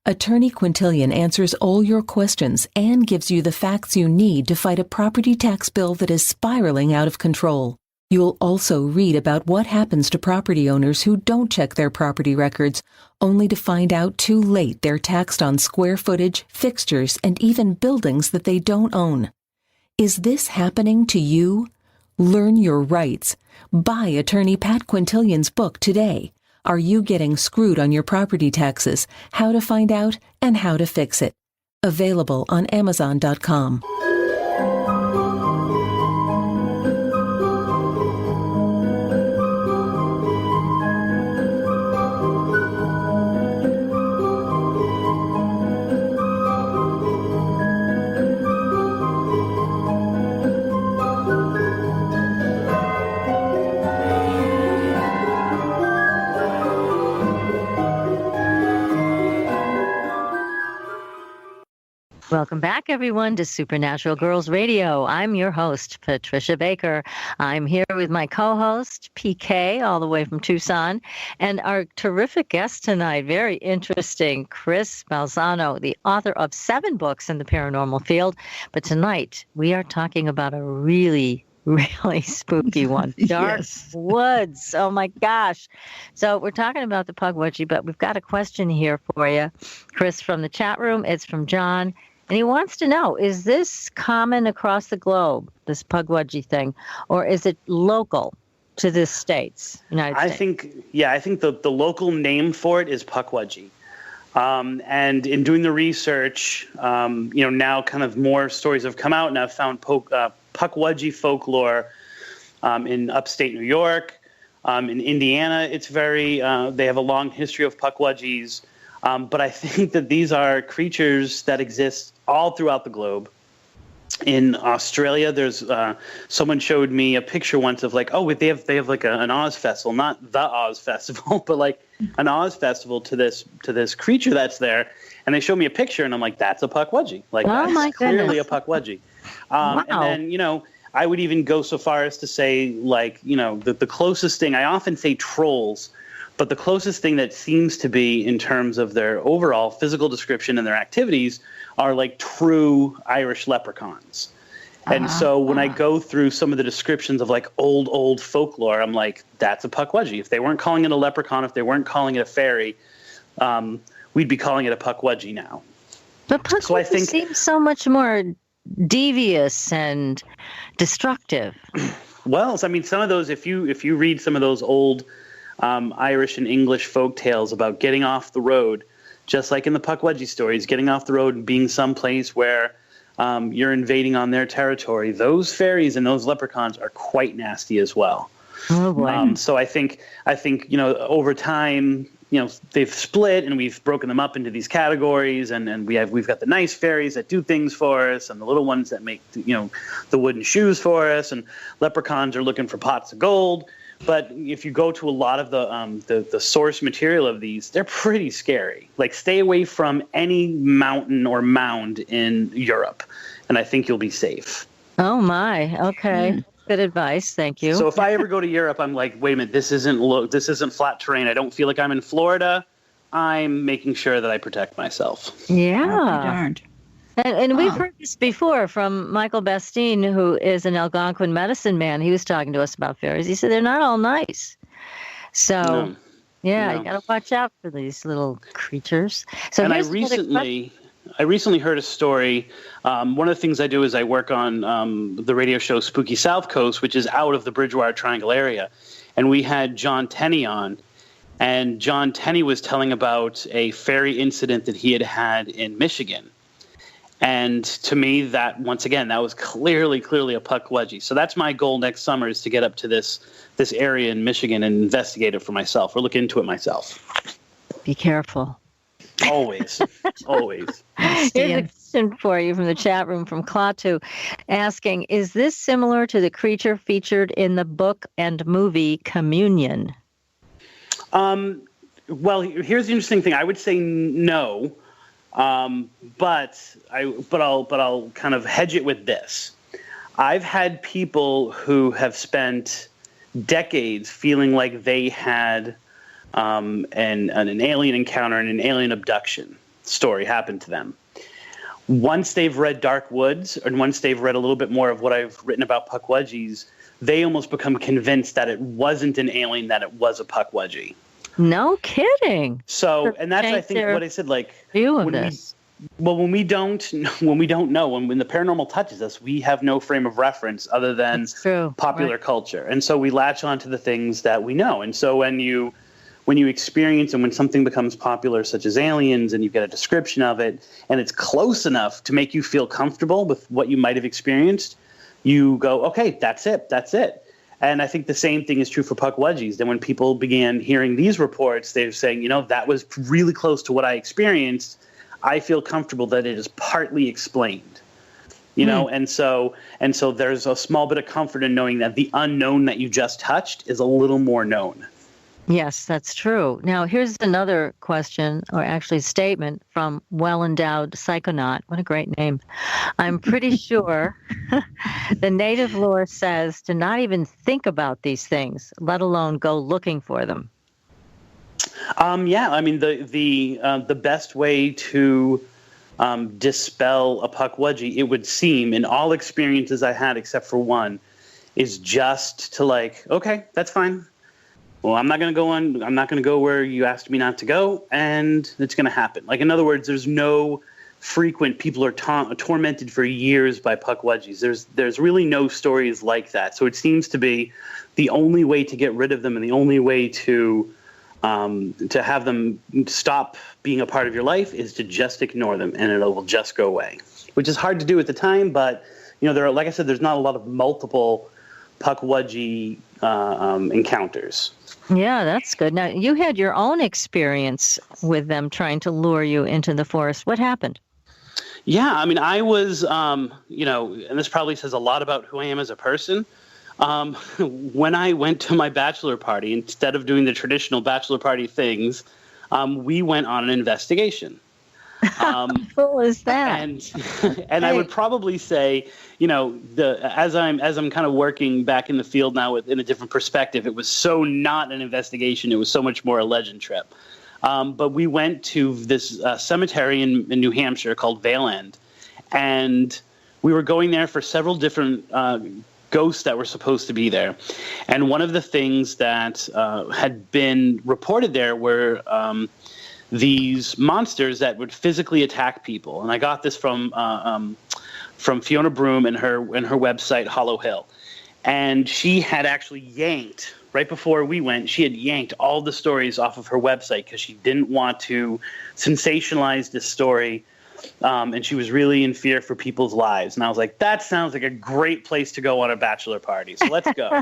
Attorney Quintilian answers all your questions and gives you the facts you need to fight a property tax bill that is spiraling out of control. You'll also read about what happens to property owners who don't check their property records, only to find out too late they're taxed on square footage, fixtures, and even buildings that they don't own. Is this happening to you? Learn your rights. Buy attorney Pat Quintilian's book today. Are You Getting Screwed on Your Property Taxes? How to Find Out and How to Fix It. Available on Amazon.com. Welcome back, everyone, to Supernatural Girlz Radio. I'm your host, Patricia Baker. I'm here with my co-host, PK, all the way from Tucson, and our terrific guest tonight, very interesting, Chris Balzano, the author of 7 books in the paranormal field. But tonight, we are talking about a really spooky one. Dark Woods. Oh, my gosh. So we're talking about the Pukwudgie, but we've got a question here for you, Chris, from the chat room. It's from John. And he wants to know, is this common across the globe, this Pukwudgie thing, or is it local to the States, United States? I think the local name for it is Pukwudgie. And in doing the research, now kind of more stories have come out, and I've found Pukwudgie folklore in upstate New York, in Indiana. It's they have a long history of Pukwudgies. But I think that these are creatures that exist all throughout the globe. In Australia, there's someone showed me a picture once of they have like an Oz festival, not the Oz festival, but like an Oz festival to this creature that's there. And they showed me a picture, and I'm like, that's a Pukwudgie. That's clearly a Pukwudgie. Wow. And then I would even go so far as to say the closest thing. I often say trolls. But the closest thing that seems to be in terms of their overall physical description and their activities are like true Irish leprechauns. And so when I go through some of the descriptions of like old folklore, I'm like, that's a Pukwudgie. If they weren't calling it a leprechaun, if they weren't calling it a fairy, we'd be calling it a Pukwudgie now. But Pukwudgie seems so much more devious and destructive. Well, I mean, some of those, if you read some of those old Irish and English folk tales about getting off the road, just like in the Pukwudgie stories, getting off the road and being someplace where you're invading on their territory. Those fairies and those leprechauns are quite nasty as well. Oh boy. So I think over time, they've split and we've broken them up into these categories, and we've got the nice fairies that do things for us, and the little ones that make the wooden shoes for us, and leprechauns are looking for pots of gold. But if you go to a lot of the source material of these, they're pretty scary. Like, stay away from any mountain or mound in Europe, and I think you'll be safe. Oh, my. Okay. Good advice. Thank you. So if I ever go to Europe, I'm like, wait a minute, this isn't flat terrain. I don't feel like I'm in Florida. I'm making sure that I protect myself. Yeah. Darned. And we've heard this before from Michael Bastine, who is an Algonquin medicine man. He was talking to us about fairies. He said they're not all nice. So, Yeah, You you know? got to watch out for these little creatures. So And here's I recently heard a story. One of the things I do is I work on the radio show Spooky South Coast, which is out of the Bridgewater Triangle area. And we had John Tenney on. And John Tenney was telling about a fairy incident that he had in Michigan. And to me, that, once again, that was clearly a Pukwudgie. So that's my goal next summer, is to get up to this area in Michigan and investigate it for myself, or look into it myself. Be careful. Always. Always. Here's a question for you from the chat room from Klaatu, asking, is this similar to the creature featured in the book and movie Communion? Well, here's the interesting thing. I would say no, but I'll kind of hedge it with this. I've had people who have spent decades feeling like they had an alien encounter and an alien abduction story happen to them. Once they've read Dark Woods, and once they've read a little bit more of what I've written about Pukwudgies, they almost become convinced that it wasn't an alien, that it was a Pukwudgie. No kidding. So, and that's, I think, what I said, like, view of this. When we don't know, when the paranormal touches us, we have no frame of reference other than popular culture. And so we latch on to the things that we know. And so when you experience, and when something becomes popular, such as aliens, and you get a description of it, and it's close enough to make you feel comfortable with what you might have experienced, you go, okay, that's it. And I think the same thing is true for Pukwudgies. Then when people began hearing these reports, they're saying, that was really close to what I experienced. I feel comfortable that it is partly explained, and so there's a small bit of comfort in knowing that the unknown that you just touched is a little more known. Yes, that's true. Now, here's another question, or actually statement, from Well-Endowed Psychonaut. What a great name. I'm pretty sure the native lore says to not even think about these things, let alone go looking for them. Yeah, I mean, the best way to dispel a Pukwudgie, it would seem, in all experiences I had except for one, is just to okay, that's fine. Well, I'm not going to go where you asked me not to go, and it's going to happen. In other words, there's no frequent people are tormented for years by Pukwudgies. There's really no stories like that. So it seems to be the only way to get rid of them, and the only way to have them stop being a part of your life is to just ignore them, and it will just go away, which is hard to do at the time. But, there are, like I said, there's not a lot of multiple Pukwudgie encounters. Yeah, that's good. Now, you had your own experience with them trying to lure you into the forest. What happened? Yeah, I mean, I was, and this probably says a lot about who I am as a person. When I went to my bachelor party, instead of doing the traditional bachelor party things, we went on an investigation. How cool is that? And I would probably say, as I'm kind of working back in the field now in a different perspective, it was so not an investigation. It was so much more a legend trip. But we went to this cemetery in New Hampshire called Vale End, and we were going there for several different ghosts that were supposed to be there. And one of the things that had been reported there were these monsters that would physically attack people. And I got this from Fiona Broom and her website, Hollow Hill. And she had actually yanked, right before we went, she had yanked all the stories off of her website because she didn't want to sensationalize this story. And she was really in fear for people's lives. And I was like, that sounds like a great place to go on a bachelor party. So let's go.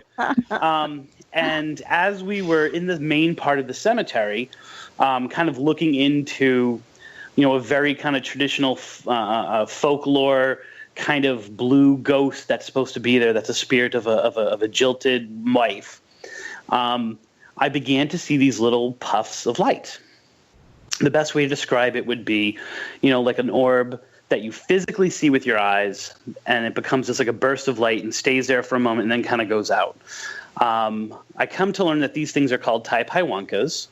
And as we were in the main part of the cemetery, kind of looking into, a very kind of traditional folklore kind of blue ghost that's supposed to be there, that's a spirit of a jilted wife, I began to see these little puffs of light. The best way to describe it would be, like an orb that you physically see with your eyes, and it becomes just like a burst of light and stays there for a moment and then kind of goes out. I come to learn that these things are called Taipaiwankas.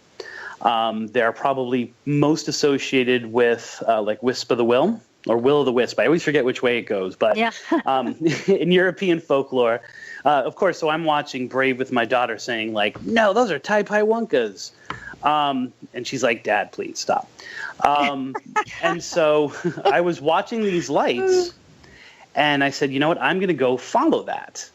They're probably most associated with like Wisp of the Will or Will of the Wisp. I always forget which way it goes, but yeah. In European folklore, of course, so I'm watching Brave with my daughter saying no, those are Taipaiwankas. And she's like, Dad, please stop. And so I was watching these lights, and I said, you know what, I'm going to go follow that.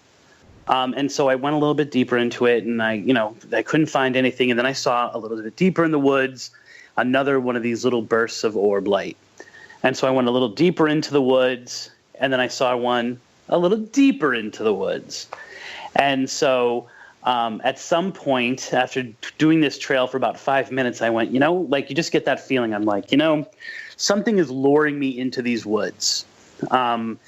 And so I went a little bit deeper into it, and I couldn't find anything. And then I saw a little bit deeper in the woods, another one of these little bursts of orb light. And so I went a little deeper into the woods, and then I saw one a little deeper into the woods. And so at some point, after doing this trail for about 5 minutes, I went, you just get that feeling. I'm like, something is luring me into these woods. And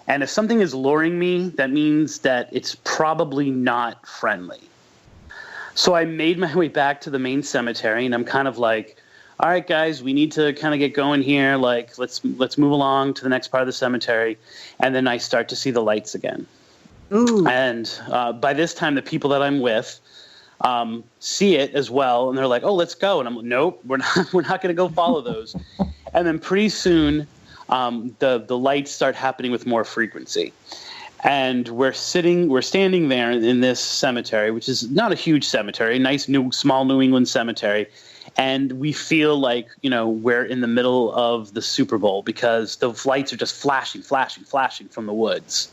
if something is luring me, that means that it's probably not friendly. So I made my way back to the main cemetery, and I'm kind of like, all right, guys, we need to kind of get going here. Like, let's move along to the next part of the cemetery. And then I start to see the lights again. Ooh. And by this time, the people that I'm with see it as well, and they're like, "Oh, let's go." And I'm like, "Nope, we're not going to go follow those." And then pretty soon, the lights start happening with more frequency, and we're standing there in this cemetery, which is not a huge cemetery, a nice small New England cemetery. And we feel like, we're in the middle of the Super Bowl because the lights are just flashing from the woods.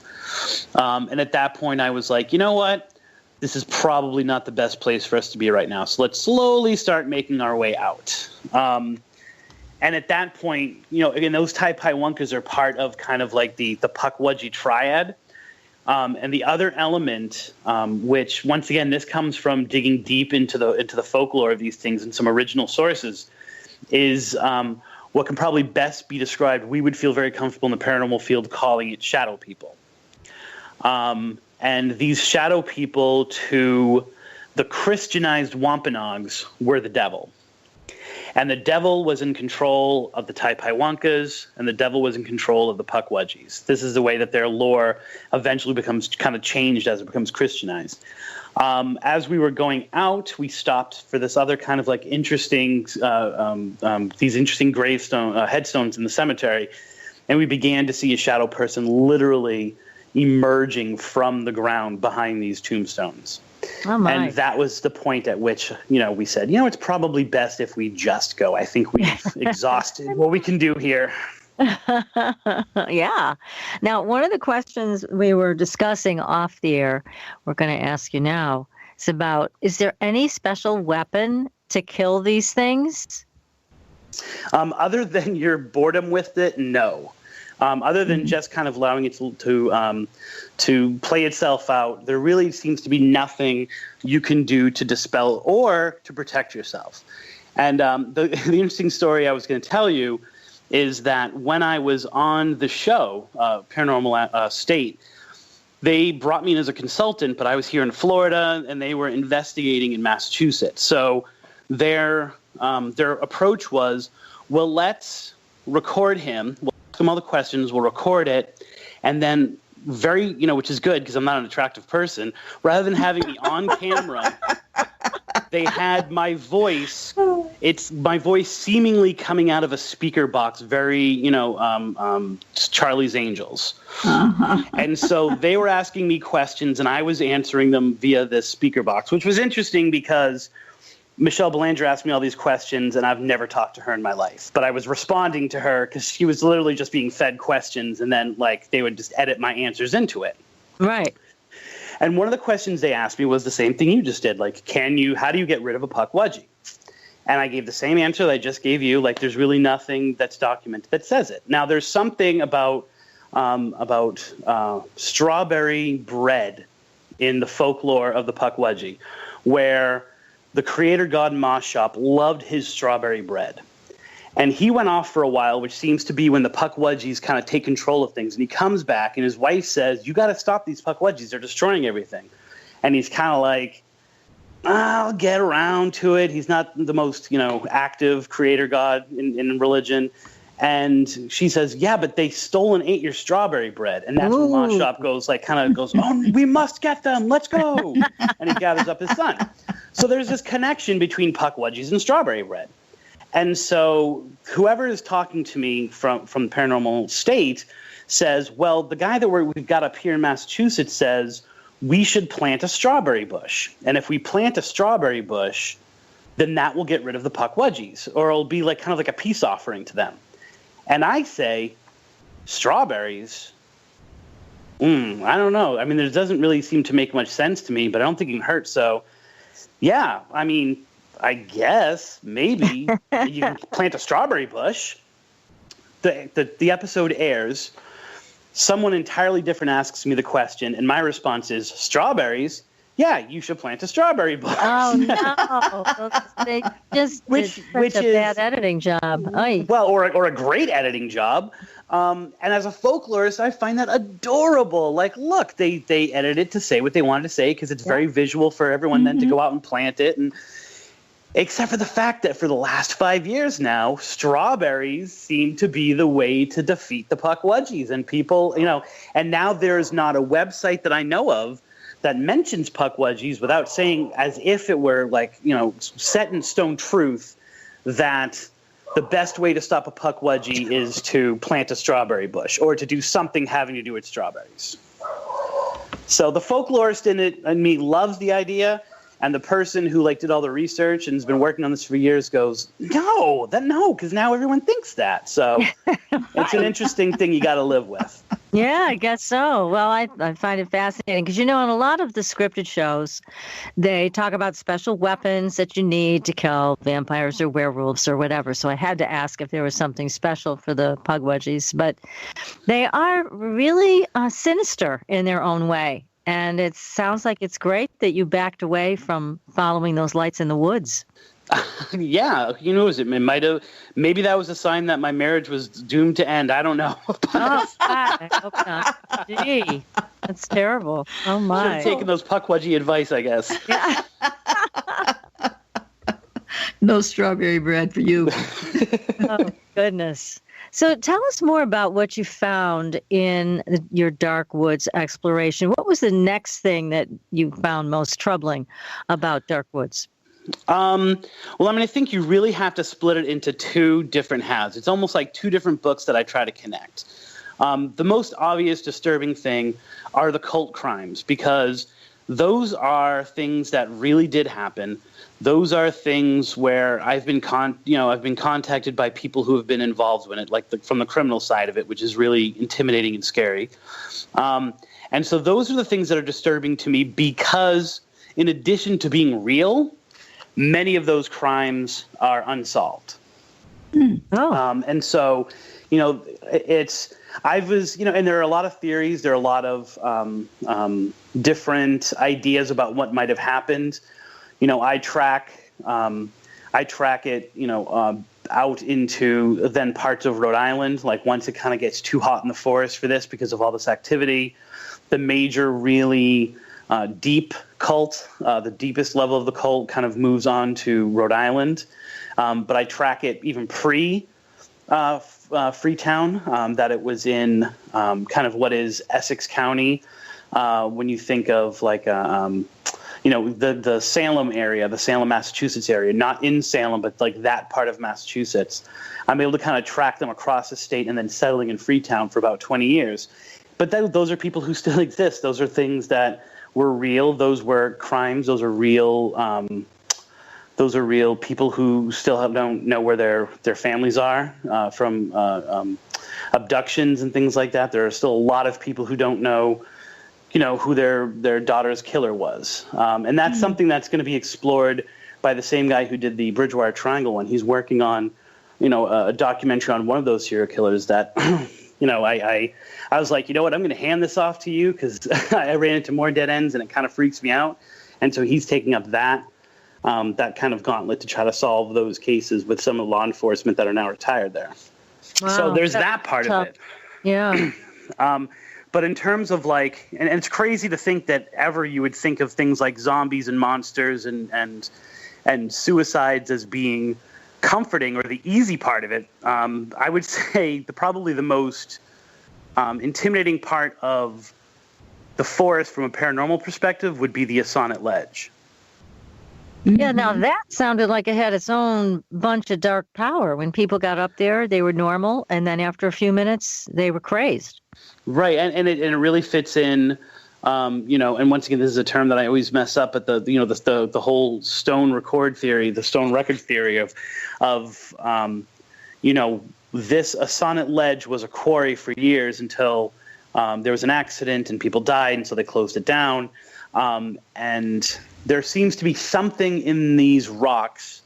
And at that point, I was like, you know what? This is probably not the best place for us to be right now. So let's slowly start making our way out. And at that point, again, those Tai Paiwunkas are part of kind of like the Pukwudgie triad. And the other element, which once again, this comes from digging deep into the folklore of these things and some original sources, is what can probably best be described. We would feel very comfortable in the paranormal field calling it shadow people. And these shadow people to the Christianized Wampanoags were the devil. And the devil was in control of the Tai Paiwunkas, and the devil was in control of the Pukwudgies. This is the way that their lore eventually becomes kind of changed as it becomes Christianized. As we were going out, we stopped for this other kind of like interesting, these interesting headstones in the cemetery, and we began to see a shadow person literally emerging from the ground behind these tombstones. Oh my. And that was the point at which, we said, it's probably best if we just go. I think we've exhausted what we can do here. Yeah. Now, one of the questions we were discussing off the air, we're going to ask you now, is about, is there any special weapon to kill these things? Other than your boredom with it, no. Other than just kind of allowing it to play itself out, there really seems to be nothing you can do to dispel or to protect yourself. And the interesting story I was going to tell you is that when I was on the show, Paranormal State, they brought me in as a consultant, but I was here in Florida, and they were investigating in Massachusetts. So their approach was, well, let's record him. We'll ask him all the questions. We'll record it, and then which is good because I'm not an attractive person. Rather than having me on camera, they had my voice. It's my voice seemingly coming out of a speaker box, very, Charlie's Angels. Uh-huh. And so they were asking me questions, and I was answering them via this speaker box, which was interesting because Michelle Belanger asked me all these questions, and I've never talked to her in my life. But I was responding to her because she was literally just being fed questions, and then they would just edit my answers into it. Right. And one of the questions they asked me was the same thing you just did. Like, how do you get rid of a Pukwudgie? And I gave the same answer that I just gave you. Like, there's really nothing that's documented that says it. Now, there's something about strawberry bread in the folklore of the Pukwudgie, where the creator god Mashop loved his strawberry bread. And he went off for a while, which seems to be when the Pukwudgies kind of take control of things. And he comes back, and his wife says, you got to stop these Pukwudgies. They're destroying everything. And he's kind of like, I'll get around to it. He's not the most, active creator god in religion. And she says, yeah, but they stole and ate your strawberry bread. And that's when Mashop goes, oh, we must get them. Let's go. And he gathers up his son. So there's this connection between Pukwudgies and strawberry bread. And so whoever is talking to me from the Paranormal State says, well, the guy that we've got up here in Massachusetts says we should plant a strawberry bush. And if we plant a strawberry bush, then that will get rid of the Pukwudgies, or it'll be like kind of like a peace offering to them. And I say, strawberries? I don't know. I mean, it doesn't really seem to make much sense to me, but I don't think it can hurt. So, yeah, I mean, I guess maybe you can plant a strawberry bush. The episode airs. Someone entirely different asks me the question, and my response is, strawberries? Yeah, you should plant a strawberry bush. Oh, no. They just did such a bad editing job. Oy. Well, or a great editing job. And as a folklorist, I find that adorable. Like, look, they edited it to say what they wanted to say because it's very visual for everyone then to go out and plant it. And except for the fact that for the last 5 years now, strawberries seem to be the way to defeat the Pukwudgies. And people, and now there's not a website that I know of that mentions Pukwudgies without saying, as if it were like, set in stone truth, that the best way to stop a Pukwudgie is to plant a strawberry bush or to do something having to do with strawberries. So the folklorist in me loves the idea, and the person who did all the research and has been working on this for years goes, no, because now everyone thinks that. So it's an interesting thing you got to live with. Yeah, I guess so. Well, I find it fascinating because, in a lot of the scripted shows, they talk about special weapons that you need to kill vampires or werewolves or whatever. So I had to ask if there was something special for the Pukwudgies. But they are really sinister in their own way. And it sounds like it's great that you backed away from following those lights in the woods. Yeah, maybe that was a sign that my marriage was doomed to end. I don't know. I hope not. Gee, that's terrible. Oh my! Should have taken those Pukwudgie advice, I guess. Yeah. No strawberry bread for you. Oh goodness. So tell us more about what you found in your dark woods exploration. What was the next thing that you found most troubling about dark woods? I think you really have to split it into two different halves. It's almost like two different books that I try to connect. The most obvious disturbing thing are the cult crimes, because those are things that really did happen. Those are things where I've been contacted by people who have been involved in it, from the criminal side of it, which is really intimidating and scary. And so those are the things that are disturbing to me because, in addition to being real, many of those crimes are unsolved. Oh. And so, and there are a lot of theories. There are a lot of different ideas about what might have happened. I track it, out into then parts of Rhode Island. Like once it kind of gets too hot in the forest for this because of all this activity, the major really deep cult, the deepest level of the cult kind of moves on to Rhode Island. But I track it even Freetown, that it was in kind of what is Essex County. When you think of the Salem area, the Salem, Massachusetts area, not in Salem, but that part of Massachusetts. I'm able to kind of track them across the state and then settling in Freetown for about 20 years. But those are people who still exist. Those are things that were real. Those were crimes. Those are real. Those are real people who still don't know where their families are from abductions and things like that. There are still a lot of people who don't know, who their daughter's killer was. And that's something that's going to be explored by the same guy who did the Bridgewater Triangle one. He's working on, a documentary on one of those serial killers that, I was like, what, I'm going to hand this off to you because I ran into more dead ends and it kind of freaks me out. And so he's taking up that kind of gauntlet to try to solve those cases with some of the law enforcement that are now retired there. Wow, so there's that part of it. Yeah. But in terms of and it's crazy to think that ever you would think of things like zombies and monsters and suicides as being comforting or the easy part of it. I would say probably the most intimidating part of the forest from a paranormal perspective would be the Assonet Ledge. Yeah, now that sounded like it had its own bunch of dark power. When people got up there, they were normal, and then after a few minutes, they were crazed. Right, and it really fits in And once again, this is a term that I always mess up, but the whole stone record theory, the stone record theory of this a sonnet ledge was a quarry for years until there was an accident and people died, and so they closed it down. And there seems to be something in these rocks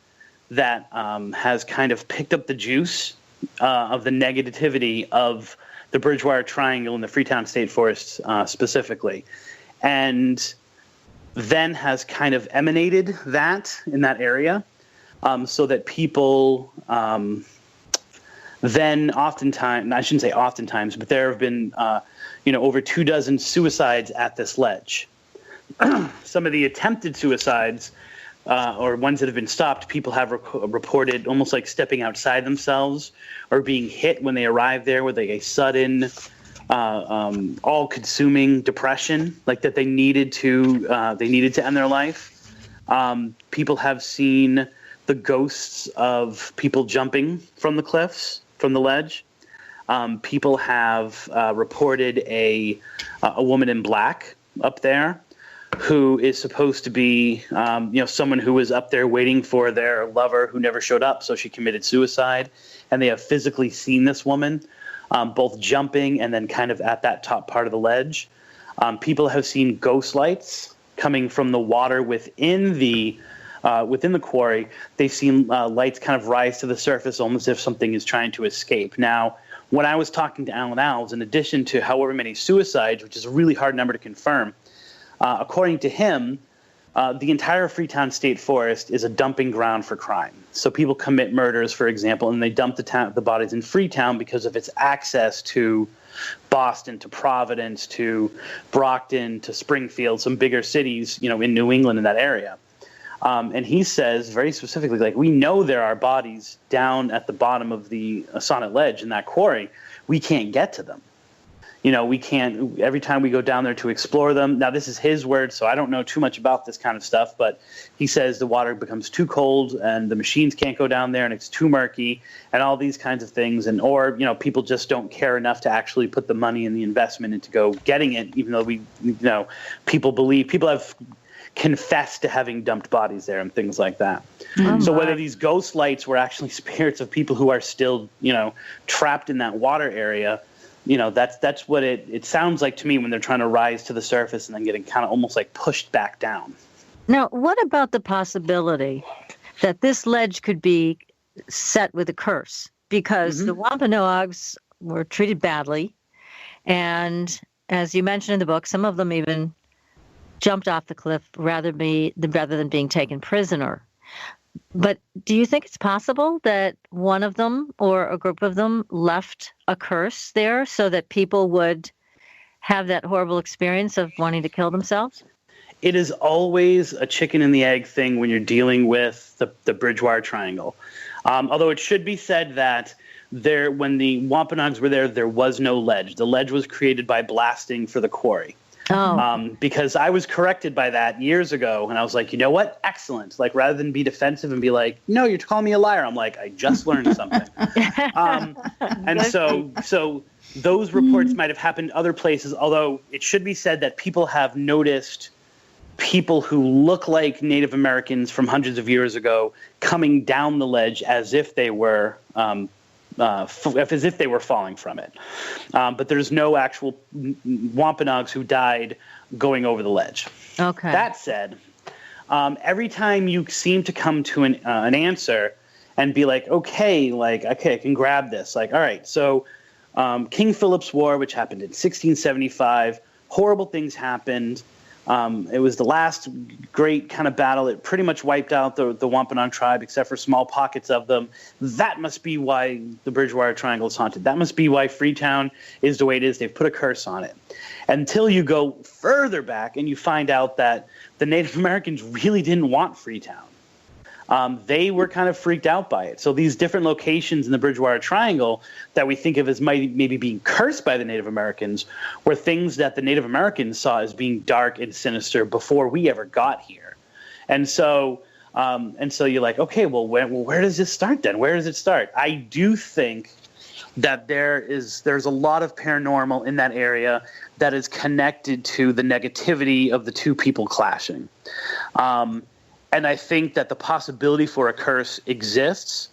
that has kind of picked up the juice of the negativity of the Bridgewater Triangle in the Freetown State Forest specifically, and then has kind of emanated that in that area, so that people then oftentimes, I shouldn't say oftentimes, but there have been over 24 suicides at this ledge. Some of the attempted suicides or ones that have been stopped, people have reported almost like stepping outside themselves or being hit when they arrive there with a sudden, all-consuming depression, like that they needed to end their life. People have seen the ghosts of people jumping from the cliffs, from the ledge. People have reported a woman in black up there, who is supposed to be, someone who was up there waiting for their lover who never showed up, so she committed suicide. And they have physically seen this woman, both jumping and then kind of at that top part of the ledge. People have seen ghost lights coming from the water within the quarry. They've seen lights kind of rise to the surface, almost as if something is trying to escape. Now, when I was talking to Alan Alves, in addition to however many suicides, which is a really hard number to confirm, according to him, the entire Freetown State Forest is a dumping ground for crime. So people commit murders, for example, and they dump the bodies in Freetown because of its access to Boston, to Providence, to Brockton, to Springfield, some bigger cities, in New England in that area. And he says very specifically, like, we know there are bodies down at the bottom of the Sonnet Ledge in that quarry. We can't get to them. We can't, every time we go down there to explore them. Now, this is his word, so I don't know too much about this kind of stuff, but he says the water becomes too cold and the machines can't go down there and it's too murky and all these kinds of things. Or people just don't care enough to actually put the money and the investment into go getting it, even though people have confessed to having dumped bodies there and things like that. So whether these ghost lights were actually spirits of people who are still, trapped in that water area, that's what it sounds like to me when they're trying to rise to the surface and then getting kind of almost like pushed back down. Now, what about the possibility that this ledge could be set with a curse? Because the Wampanoags were treated badly, and as you mentioned in the book, some of them even jumped off the cliff rather than being taken prisoner. But do you think it's possible that one of them or a group of them left a curse there so that people would have that horrible experience of wanting to kill themselves? It is always a chicken and the egg thing when you're dealing with the Bridgewater Triangle. Although it should be said that when the Wampanoags were there was no ledge. The ledge was created by blasting for the quarry. Because I was corrected by that years ago, and I was like, you know what? Excellent. Like, rather than be defensive and be like, no, you're calling me a liar, I'm like, I just learned something. And so those reports might have happened other places, although it should be said that people have noticed people who look like Native Americans from hundreds of years ago coming down the ledge as if they were falling from it. But there's no actual Wampanoags who died going over the ledge. Okay. That said, every time you seem to come to an answer and be like, okay, I can grab this. Like, all right, so King Philip's War, which happened in 1675, horrible things happened. It was the last great kind of battle. It pretty much wiped out the Wampanoag tribe, except for small pockets of them. That must be why the Bridgewater Triangle is haunted. That must be why Freetown is the way it is. They've put a curse on it. Until you go further back and you find out that the Native Americans really didn't want Freetown. They were kind of freaked out by it. So these different locations in the Bridgewater Triangle that we think of as maybe being cursed by the Native Americans were things that the Native Americans saw as being dark and sinister before we ever got here. And so you're like, okay, well, where does this start then? Where does it start? I do think that there's a lot of paranormal in that area that is connected to the negativity of the two people clashing. And I think that the possibility for a curse exists.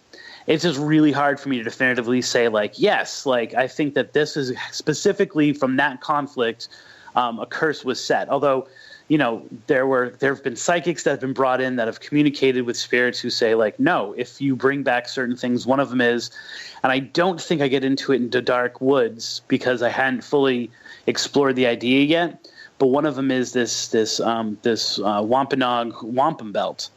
It's just really hard for me to definitively say, like, yes, like, I think that this is specifically from that conflict, a curse was set. Although, you know, there have been psychics that have been brought in that have communicated with spirits who say, like, no, if you bring back certain things, one of them is, and I don't think I get into it into dark woods because I hadn't fully explored the idea yet, but one of them is this Wampanoag wampum belt,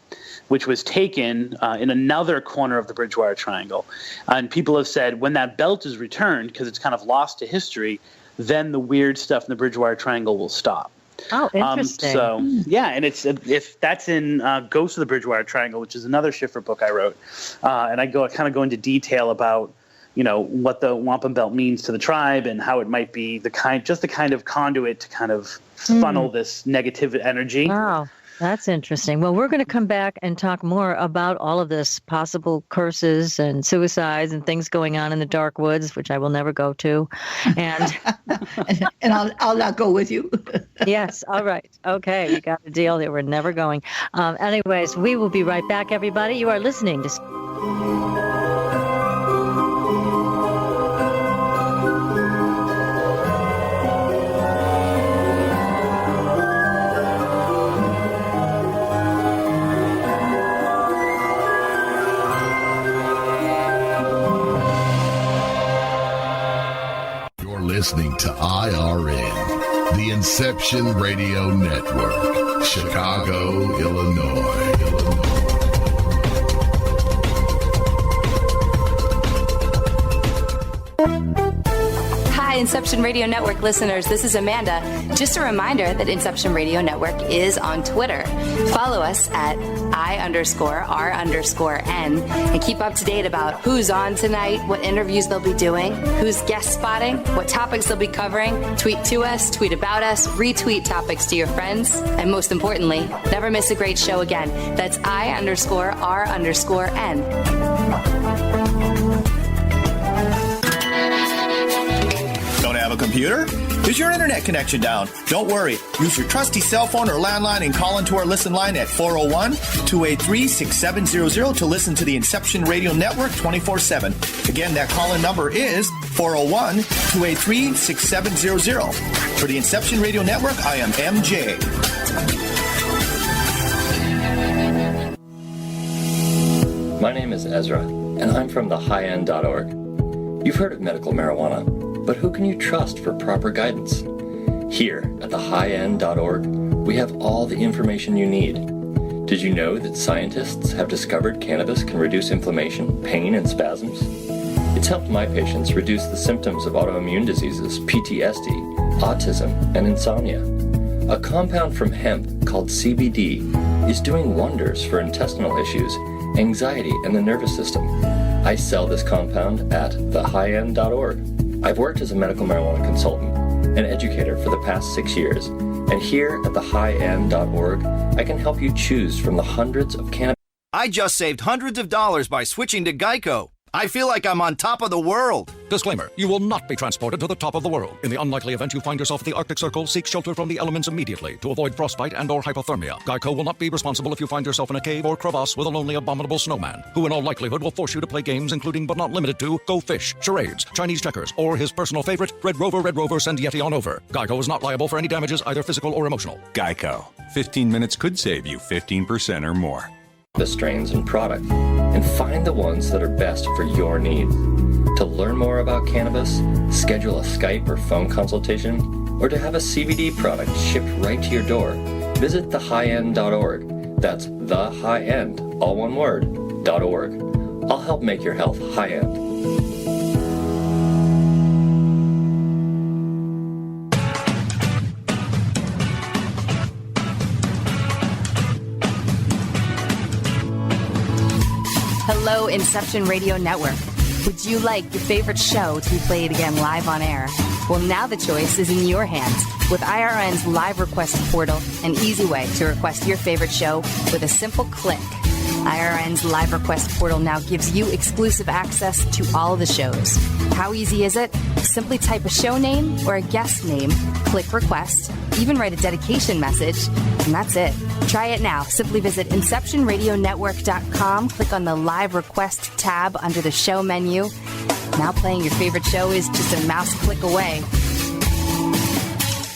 which was taken in another corner of the Bridgewater Triangle. And people have said when that belt is returned, because it's kind of lost to history, then the weird stuff in the Bridgewater Triangle will stop. Oh, interesting. And it's if that's in Ghosts of the Bridgewater Triangle, which is another Schiffer book I wrote, and I kind of go into detail about, you know, what the wampum belt means to the tribe and how it might be the kind of conduit to kind of funnel this negative energy. Wow. That's interesting. Well, we're going to come back and talk more about all of this, possible curses and suicides and things going on in the dark woods, which I will never go to. And and I'll not go with you. Yes. All right. Okay. We got a deal there. We're never going. Anyways, we will be right back, everybody. You are listening to... Listening to IRN, the Inception Radio Network, Chicago, Illinois. Hi, Inception Radio Network listeners. This is Amanda. Just a reminder that Inception Radio Network is on Twitter. Follow us at I_R_N and keep up to date about who's on tonight, what interviews they'll be doing, who's guest spotting, what topics they'll be covering. Tweet to us, tweet about us, retweet topics to your friends, and most importantly, never miss a great show again. That's I_R_N. Have a computer? Is your internet connection down? Don't worry. Use your trusty cell phone or landline and call into our listen line at 401-283-6700 to listen to the Inception Radio Network 24/7. Again, that call-in number is 401-283-6700. For the Inception Radio Network, I am MJ. My name is Ezra, and I'm from the highendorg. You've heard of medical marijuana, but who can you trust for proper guidance? Here at the highendorg, we have all the information you need. Did you know that scientists have discovered cannabis can reduce inflammation, pain, and spasms? It's helped my patients reduce the symptoms of autoimmune diseases, PTSD, autism, and insomnia. A compound from hemp called CBD is doing wonders for intestinal issues, anxiety, and the nervous system. I sell this compound at thehighendorg. I've worked as a medical marijuana consultant and educator for the past 6 years, and here at thehighendorg, I can help you choose from the hundreds of cannabis. I just saved hundreds of dollars by switching to Geico. I feel like I'm on top of the world. Disclaimer, you will not be transported to the top of the world. In the unlikely event you find yourself at the Arctic Circle, seek shelter from the elements immediately to avoid frostbite and or hypothermia. Geico will not be responsible if you find yourself in a cave or crevasse with a lonely, abominable snowman, who in all likelihood will force you to play games including but not limited to Go Fish, charades, Chinese checkers, or his personal favorite, Red Rover, send Yeti on over. Geico is not liable for any damages, either physical or emotional. Geico. 15 minutes could save you 15% or more. The strains and product, and find the ones that are best for your needs. To learn more about cannabis, schedule a Skype or phone consultation, or to have a CBD product shipped right to your door, visit thehighendorg. That's the high end, all one word, .org. I'll help make your health high end. Hello, Inception Radio Network. Would you like your favorite show to be played again live on air? Well, now the choice is in your hands with IRN's live request portal, an easy way to request your favorite show with a simple click. IRN's live request portal now gives you exclusive access to all the shows. How easy is it? Simply type a show name or a guest name, click request, even write a dedication message, and that's it. Try it now. Simply visit InceptionRadioNetwork.com, click on the live request tab under the show menu. Now playing your favorite show is just a mouse click away.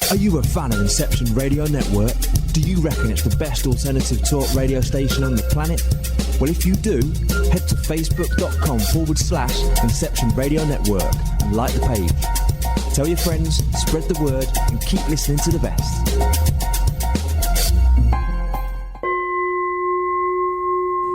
Are you a fan of Inception Radio Network? Do you reckon it's the best alternative talk radio station on the planet? Well, if you do, head to facebook.com/Inception Radio Network and like the page. Tell your friends, spread the word, and keep listening to the best.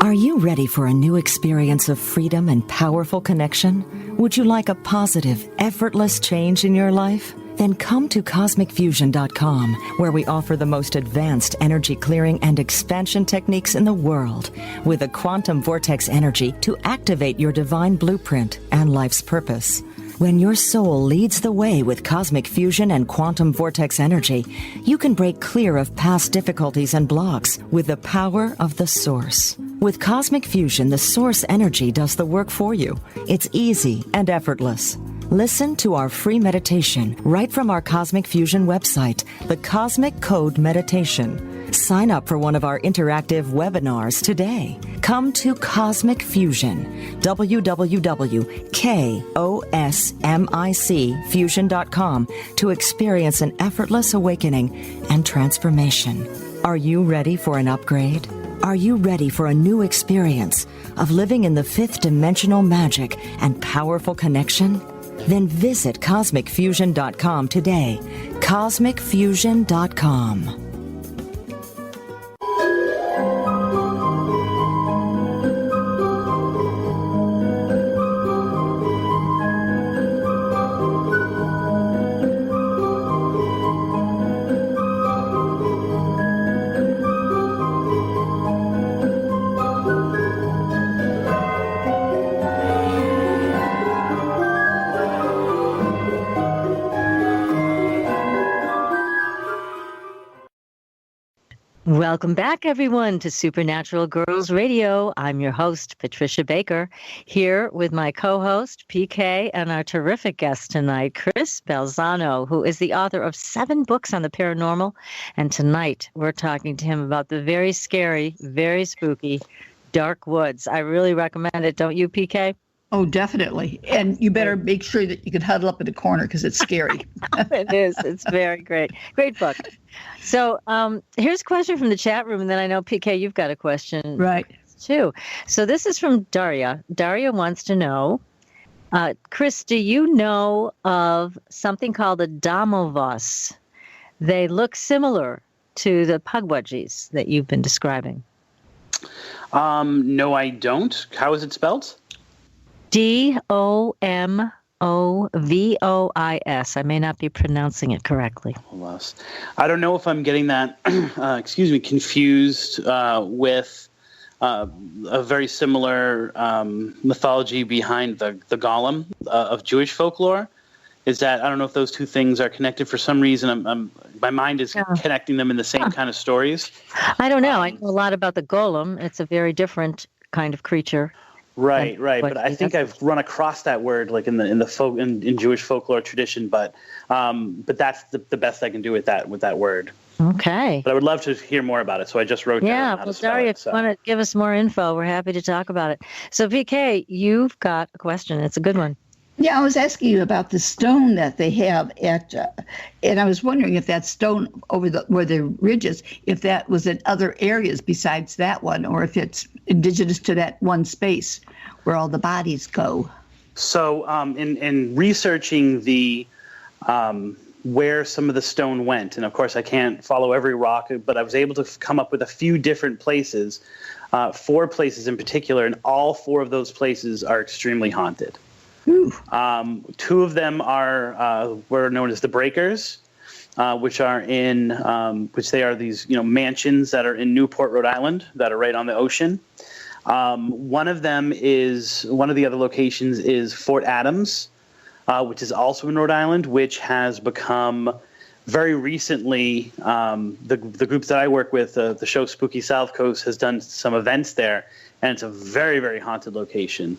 Are you ready for a new experience of freedom and powerful connection? Would you like a positive, effortless change in your life? Then come to CosmicFusion.com, where we offer the most advanced energy clearing and expansion techniques in the world, with a quantum vortex energy to activate your divine blueprint and life's purpose. When your soul leads the way with cosmic fusion and quantum vortex energy, you can break clear of past difficulties and blocks with the power of the source. With cosmic fusion, the source energy does the work for you. It's easy and effortless. Listen to our free meditation right from our Cosmic Fusion website, the Cosmic Code Meditation. Sign up for one of our interactive webinars today. Come to Cosmic Fusion, www.KOSMICfusion.com, to experience an effortless awakening and transformation. Are you ready for an upgrade? Are you ready for a new experience of living in the fifth dimensional magic and powerful connection? Then visit CosmicFusion.com today. CosmicFusion.com. Welcome back, everyone, to Supernatural Girlz Radio. I'm your host, Patricia Baker, here with my co-host, PK, and our terrific guest tonight, Chris Balzano, who is the author of 7 books on the paranormal. And tonight, we're talking to him about the very scary, very spooky, dark woods. I really recommend it. Don't you, PK? Oh, definitely. And you better make sure that you can huddle up in the corner because it's scary. It is. It's very great. Great book. So here's a question from the chat room, and then I know, PK, you've got a question. Right. Too. So this is from Daria. Daria wants to know, Chris, do you know of something called a domovos? They look similar to the Pukwudgies that you've been describing. No, I don't. How is it spelled? Domovois. I may not be pronouncing it correctly. I don't know if I'm getting that, confused with a very similar mythology behind the golem of Jewish folklore. Is that, I don't know if those two things are connected for some reason. My mind is connecting them in the same kind of stories. I don't know. I know a lot about the golem. It's a very different kind of creature. Right. But I think I've run across that word like in Jewish folklore tradition, but that's the best I can do with that word. Okay. But I would love to hear more about it, so I just wrote down how to spell Daria, it. if you want to give us more info, we're happy to talk about it. So, PK, you've got a question. It's a good one. Yeah, I was asking you about the stone that they have at, and I was wondering if that stone over where the ridge is, if that was in other areas besides that one, or if it's indigenous to that one space where all the bodies go. So, in researching the where some of the stone went, and of course I can't follow every rock, but I was able to come up with a few different places, 4 places in particular, and all 4 of those places are extremely haunted. 2 of them are were known as the Breakers, which are which they are these mansions that are in Newport, Rhode Island, that are right on the ocean. One of the other locations is Fort Adams, which is also in Rhode Island, which has become very recently, the groups that I work with, the show Spooky South Coast, has done some events there, and it's a very, very haunted location,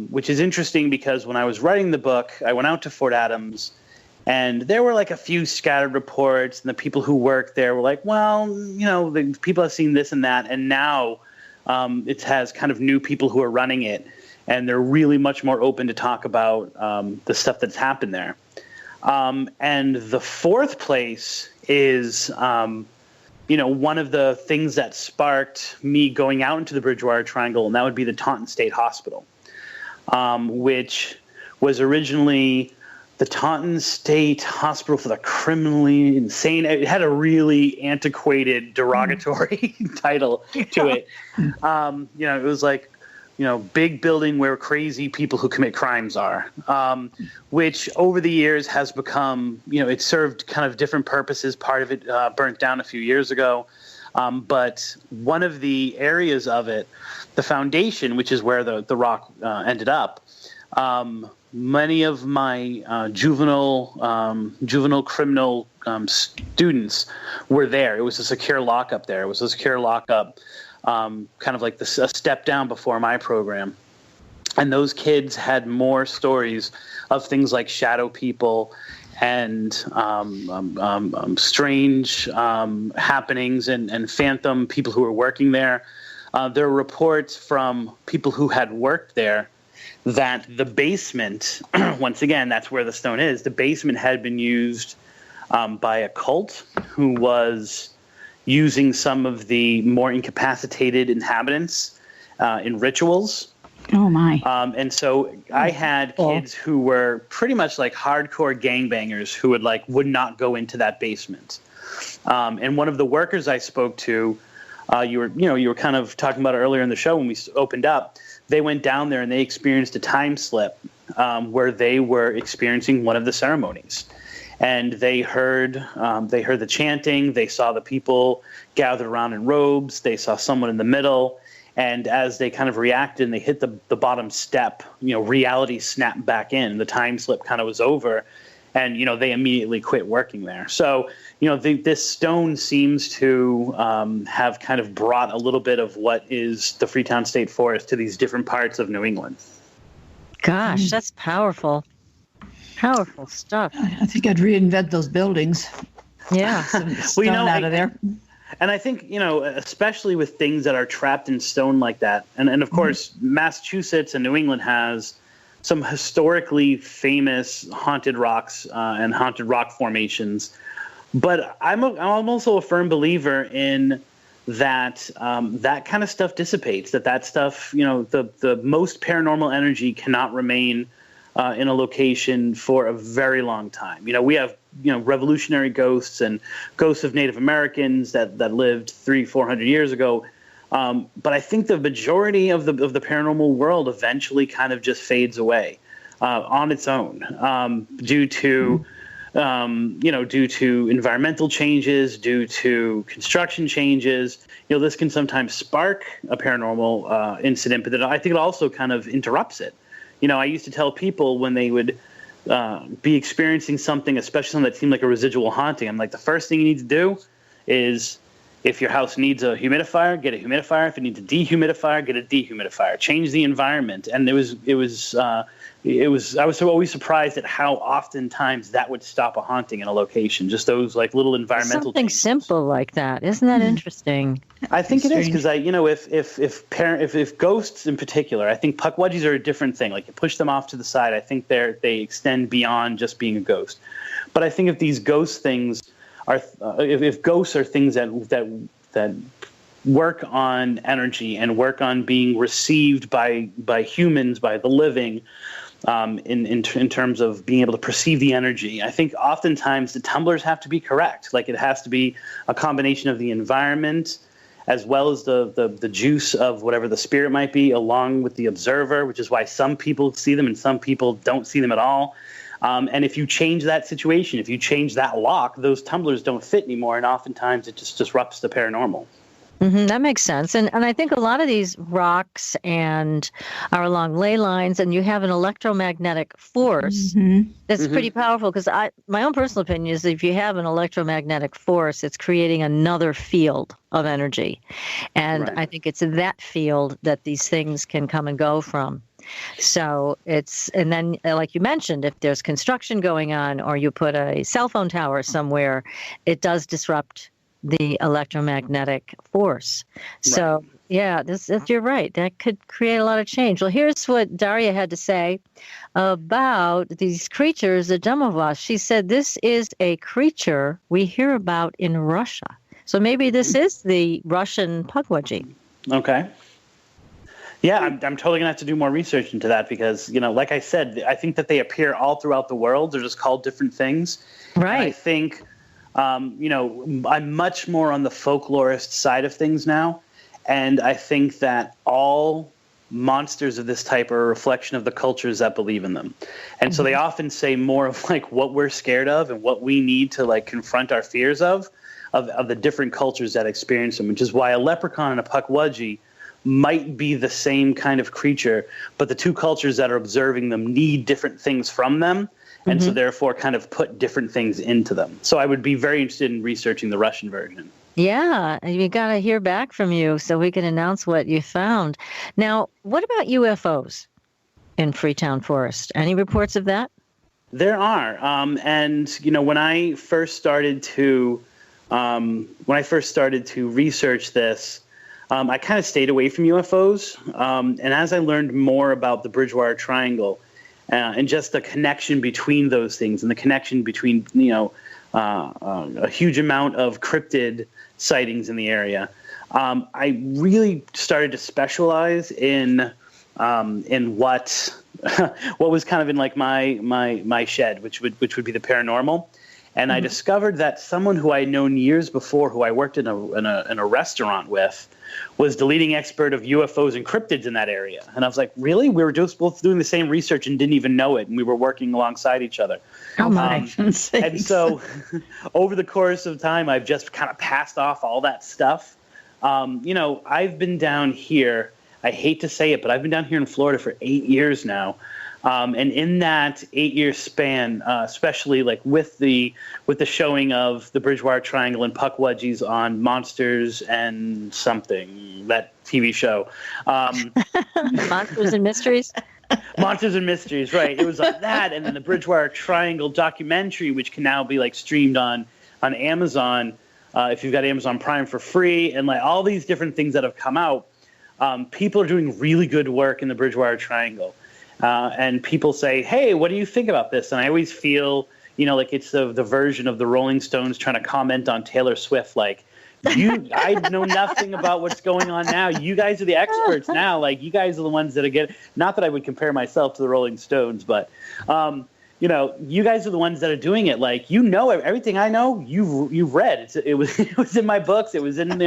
which is interesting because when I was writing the book, I went out to Fort Adams, and there were like a few scattered reports, and the people who worked there were like, well, the people have seen this and that, and now it has kind of new people who are running it, and they're really much more open to talk about the stuff that's happened there. And the fourth place is, one of the things that sparked me going out into the Bridgewater Triangle, and that would be the Taunton State Hospital, which was originally the Taunton State Hospital for the Criminally Insane. It had a really antiquated, derogatory title to it. It was like, big building where crazy people who commit crimes are, which over the years has become, it served kind of different purposes. Part of it burnt down a few years ago. But one of the areas of it, the foundation, which is where the rock ended up, many of my juvenile criminal students were there. It was a secure lockup there. It was a secure lockup, kind of like a step down before my program. And those kids had more stories of things like shadow people and strange happenings and phantom people who were working there. There were reports from people who had worked there that the basement, once again, that's where the stone is, the basement had been used by a cult who was using some of the more incapacitated inhabitants in rituals. Oh, my. And so I had kids who were pretty much like hardcore gangbangers who would not go into that basement. And one of the workers I spoke to, you were kind of talking about it earlier in the show when we opened up. They went down there and they experienced a time slip where they were experiencing one of the ceremonies. And they heard the chanting. They saw the people gathered around in robes. They saw someone in the middle. And as they kind of reacted and they hit the bottom step, reality snapped back in. The time slip kind of was over. And, they immediately quit working there. So, this stone seems to have kind of brought a little bit of what is the Freetown State Forest to these different parts of New England. Gosh, that's powerful. Powerful stuff. I think I'd reinvent those buildings. Yeah. Stone out of there. And I think, especially with things that are trapped in stone like that, and of course, Massachusetts and New England has some historically famous haunted rocks and haunted rock formations. But I'm also a firm believer in that that kind of stuff dissipates, that stuff, the most paranormal energy cannot remain in a location for a very long time. We have, revolutionary ghosts and ghosts of Native Americans that lived 300-400 years ago. But I think the majority of the paranormal world eventually kind of just fades away on its own due to environmental changes, due to construction changes. This can sometimes spark a paranormal incident, but I think it also kind of interrupts it. I used to tell people when they would be experiencing something, especially something that seemed like a residual haunting, I'm like, the first thing you need to do is, if your house needs a humidifier, get a humidifier. If it needs a dehumidifier, get a dehumidifier. Change the environment. And I was always surprised at how oftentimes that would stop a haunting in a location. Just those little environmental something changes. Simple like that. Isn't that interesting? I think it is because if ghosts in particular, I think Pukwudgies are a different thing. Like, you push them off to the side, I think they extend beyond just being a ghost. But I think if these ghost things are, if ghosts are things that work on energy and work on being received by humans, by the living, in terms of being able to perceive the energy, I think oftentimes the tumblers have to be correct. Like, it has to be a combination of the environment as well as the juice of whatever the spirit might be, along with the observer, which is why some people see them and some people don't see them at all. And if you change that situation, if you change that lock, those tumblers don't fit anymore, and oftentimes it just disrupts the paranormal. That makes sense. And I think a lot of these rocks and are along ley lines, and you have an electromagnetic force that's pretty powerful. Because my own personal opinion is if you have an electromagnetic force, it's creating another field of energy. And I think it's that field that these things can come and go from. So and then like you mentioned, if there's construction going on or you put a cell phone tower somewhere, it does disrupt the electromagnetic force. So, yeah, you're right. That could create a lot of change. Well, here's what Daria had to say about these creatures, the Domovas. She said, this is a creature we hear about in Russia. So maybe this is the Russian Pukwudgie. Okay. Yeah, I'm totally going to have to do more research into that because, like I said, I think that they appear all throughout the world. They're just called different things. Right. And I think... I'm much more on the folklorist side of things now, and I think that all monsters of this type are a reflection of the cultures that believe in them. And so they often say more of like what we're scared of and what we need to like confront our fears of the different cultures that experience them, which is why a leprechaun and a Pukwudgie might be the same kind of creature, but the two cultures that are observing them need different things from them. And so therefore kind of put different things into them. So I would be very interested in researching the Russian version. Yeah, we got to hear back from you so we can announce what you found. Now, what about UFOs in Freetown Forest? Any reports of that? There are. And, when I first started to research this, I kind of stayed away from UFOs. And as I learned more about the Bridgewater Triangle, and just the connection between those things and the connection between, a huge amount of cryptid sightings in the area. I really started to specialize in what was kind of in like my shed, which would be the paranormal. And I discovered that someone who I had known years before, who I worked in a restaurant with, was the leading expert of UFOs and cryptids in that area. And I was like, really? We were just both doing the same research and didn't even know it. And we were working alongside each other. Oh, my. And so over the course of time, I've just kind of passed off all that stuff. I've been down here. I hate to say it, but I've been down here in Florida for 8 years now. And in that 8-year span, especially like with the showing of the Bridgewater Triangle and Pukwudgies on Monsters and Something, that TV show. Monsters and Mysteries? Monsters and Mysteries, right. It was like that, and then the Bridgewater Triangle documentary, which can now be like streamed on Amazon if you've got Amazon Prime for free, and like all these different things that have come out. People are doing really good work in the Bridgewater Triangle. And people say, hey, what do you think about this? And I always feel, like it's the version of the Rolling Stones trying to comment on Taylor Swift. Like, I know nothing about what's going on now. You guys are the experts now. Like, you guys are the ones that are not that I would compare myself to the Rolling Stones, but, you guys are the ones that are doing it. Like, everything I know, you've read. It was in my books. It was in,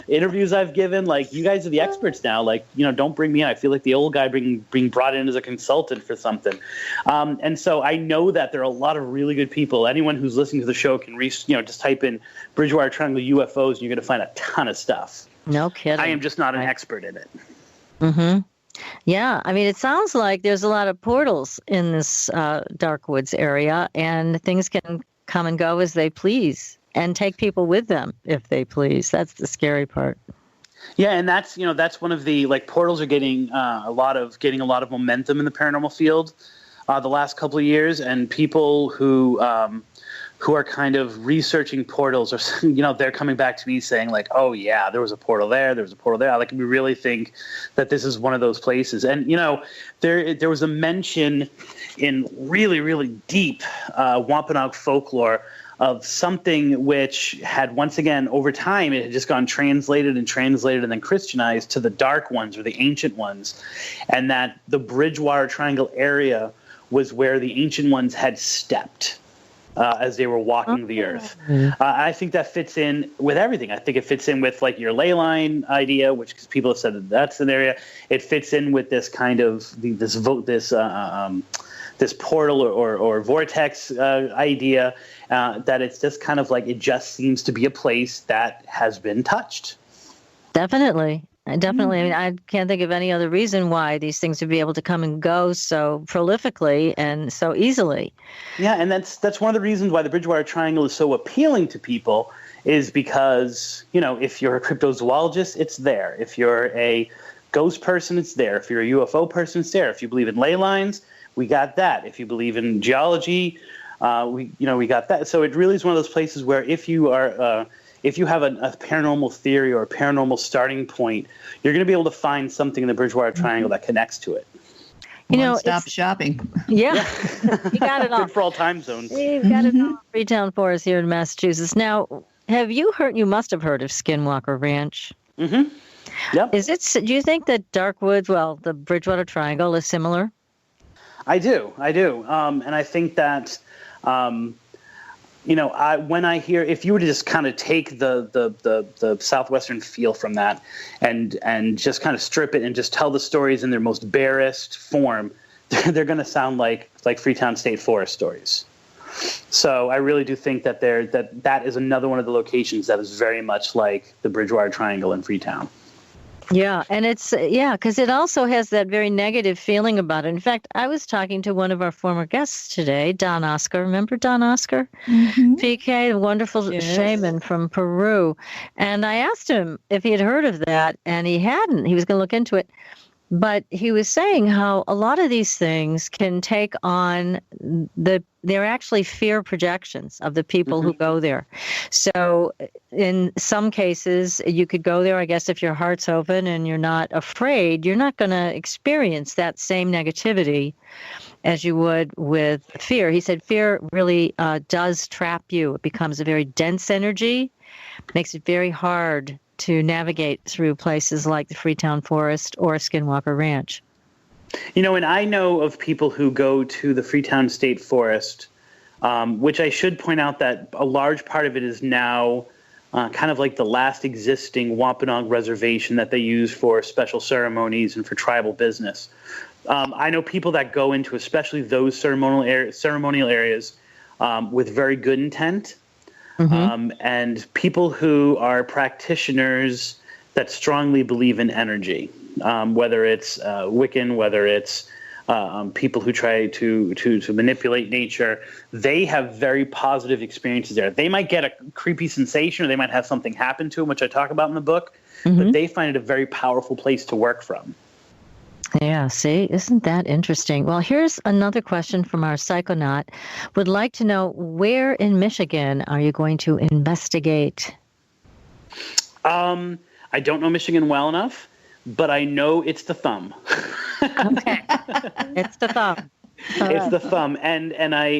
interviews I've given. Like, you guys are the experts now. Like, don't bring me in. I feel like the old guy being brought in as a consultant for something. And so I know that there are a lot of really good people. Anyone who's listening to the show can just type in Bridgewater Triangle UFOs and you're going to find a ton of stuff. No kidding. I am just not an expert in it. Mm-hmm. Yeah, I mean, it sounds like there's a lot of portals in this dark woods area, and things can come and go as they please and take people with them if they please. That's the scary part. Yeah, and that's one of the portals are getting a lot of momentum in the paranormal field the last couple of years, and people who are kind of researching portals or they're coming back to me saying like, oh yeah, there was a portal there, like we really think that this is one of those places. And there was a mention in really, really deep Wampanoag folklore of something which had, once again, over time, it had just gone translated and then Christianized to the dark ones or the ancient ones, and that the Bridgewater Triangle area was where the ancient ones had stepped as they were walking the earth. I think that fits in with everything. I think it fits in with your ley line idea, which people have said that that's an area. It fits in with this kind of this portal or vortex idea that it's just kind of it just seems to be a place that has been touched. Definitely. Definitely. I mean, I can't think of any other reason why these things would be able to come and go so prolifically and so easily. Yeah, and that's one of the reasons why the Bridgewater Triangle is so appealing to people, is because, if you're a cryptozoologist, it's there. If you're a ghost person, it's there. If you're a UFO person, it's there. If you believe in ley lines, we got that. If you believe in geology, we got that. So it really is one of those places where if you have a paranormal theory or a paranormal starting point, you're going to be able to find something in the Bridgewater Triangle that connects to it. Stop shopping. Yeah. You got it all. Good for all time zones. You've got it all. Freetown Forest here in Massachusetts. Now, you must have heard of Skinwalker Ranch. Mm-hmm. Yep. Do you think that Darkwoods, the Bridgewater Triangle, is similar? I do. And I think that, when I hear, if you were to just kind of take the Southwestern feel from that and just kind of strip it and just tell the stories in their most barest form, they're going to sound like Freetown State Forest stories. So I really do think that that is another one of the locations that is very much like the Bridgewater Triangle in Freetown. Yeah, and because it also has that very negative feeling about it. In fact, I was talking to one of our former guests today, Don Oscar. Remember Don Oscar? Mm-hmm. PK, a wonderful shaman from Peru. And I asked him if he had heard of that, and he hadn't. He was going to look into it. But he was saying how a lot of these things can take on they're actually fear projections of the people who go there. So in some cases, you could go there, I guess, if your heart's open and you're not afraid, you're not going to experience that same negativity as you would with fear. He said fear really does trap you. It becomes a very dense energy, makes it very hard to navigate through places like the Freetown Forest or Skinwalker Ranch. And I know of people who go to the Freetown State Forest, which I should point out that a large part of it is now kind of like the last existing Wampanoag reservation that they use for special ceremonies and for tribal business. I know people that go into especially those ceremonial areas with very good intent. Mm-hmm. And people who are practitioners that strongly believe in energy, whether it's Wiccan, whether it's people who try to manipulate nature, they have very positive experiences there. They might get a creepy sensation or they might have something happen to them, which I talk about in the book, but they find it a very powerful place to work from. Yeah, see, isn't that interesting? Well, here's another question from our psychonaut. Would like to know, where in Michigan are you going to investigate? I don't know Michigan well enough, but I know it's the thumb. Okay, it's the thumb. It's the thumb, and I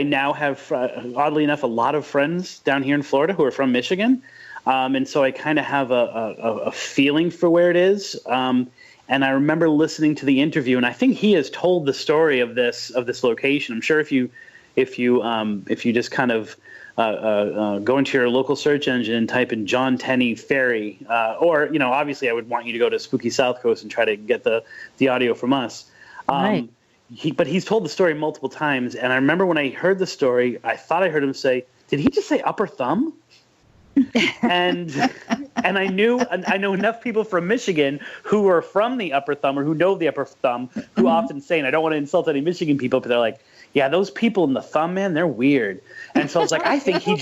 now have, oddly enough, a lot of friends down here in Florida who are from Michigan. And so I kind of have a feeling for where it is. And I remember listening to the interview, and I think he has told the story of this location. I'm sure if you just kind of go into your local search engine and type in John Tenney Ferry, or obviously I would want you to go to Spooky South Coast and try to get the audio from us. Right. But he's told the story multiple times, and I remember when I heard the story, I thought I heard him say, "Did he just say upper thumb?" and I know enough people from Michigan who are from the upper thumb or who know the upper thumb who often say, and I don't want to insult any Michigan people, but they're like, yeah, those people in the thumb, man, they're weird. And so I was like, I think he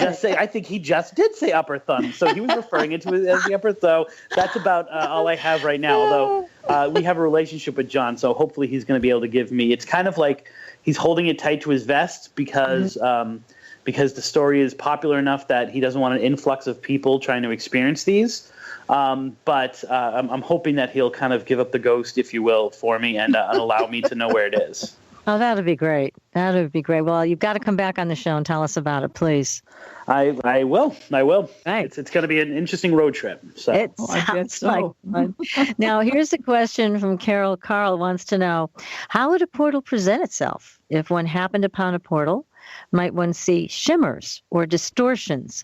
just did say upper thumb. So he was referring it to it as the upper. So that's about all I have right now. Although we have a relationship with John, so hopefully he's going to be able to give me. It's kind of like he's holding it tight to his vest because the story is popular enough that he doesn't want an influx of people trying to experience these. But I'm hoping that he'll kind of give up the ghost, if you will, for me and allow me to know where it is. Oh, that would be great. That would be great. Well, you've got to come back on the show and tell us about it, please. I will. Right. It's going to be an interesting road trip. So. It sounds like fun. Now, here's a question from Carol. Carl wants to know, how would a portal present itself? If one happened upon a portal, might one see shimmers or distortions,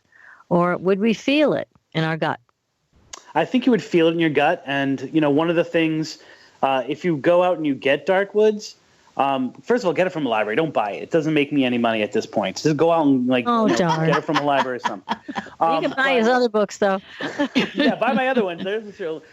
or would we feel it in our gut? I think you would feel it in your gut. And, one of the things, if you go out and you get dark woods, First of all, get it from a library. Don't buy it. It doesn't make me any money at this point. Just go out and get it from a library or something. You can buy his other books, though. Yeah, buy my other ones. There's the truth.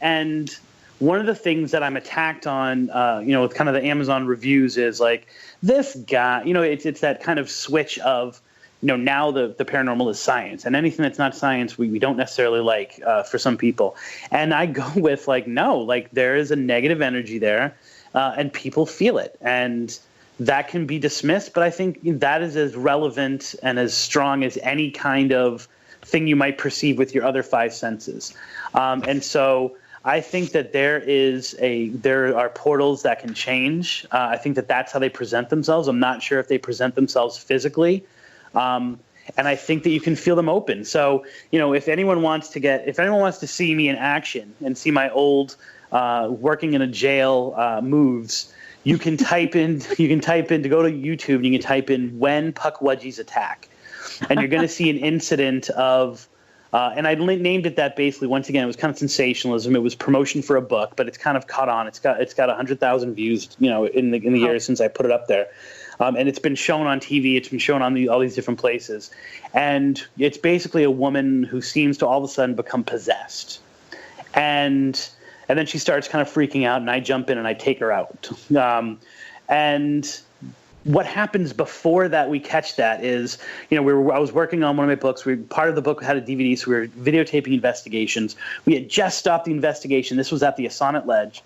And one of the things that I'm attacked on, with kind of the Amazon reviews is like this guy. It's that kind of switch of, now the paranormal is science, and anything that's not science we don't necessarily like for some people. And I go with no, there is a negative energy there. And people feel it, and that can be dismissed. But I think that is as relevant and as strong as any kind of thing you might perceive with your other five senses. And so I think that there are portals that can change. I think that's how they present themselves. I'm not sure if they present themselves physically. And I think that you can feel them open. So, if anyone wants to see me in action and see my old working in a jail moves, you can type in to go to YouTube, and you can type in when Pukwudgies attack, and you're going to see an incident of and I named it that basically. Once again, it was kind of sensationalism. It was promotion for a book, but it's kind of caught on. It's got 100,000 views, in the years since I put it up there. And it's been shown on TV. It's been shown on all these different places. And it's basically a woman who seems to all of a sudden become possessed. And then she starts kind of freaking out, and I jump in and I take her out. And what happens before that we catch that is, I was working on one of my books. Part of the book had a DVD, so we were videotaping investigations. We had just stopped the investigation. This was at the Assonet Ledge.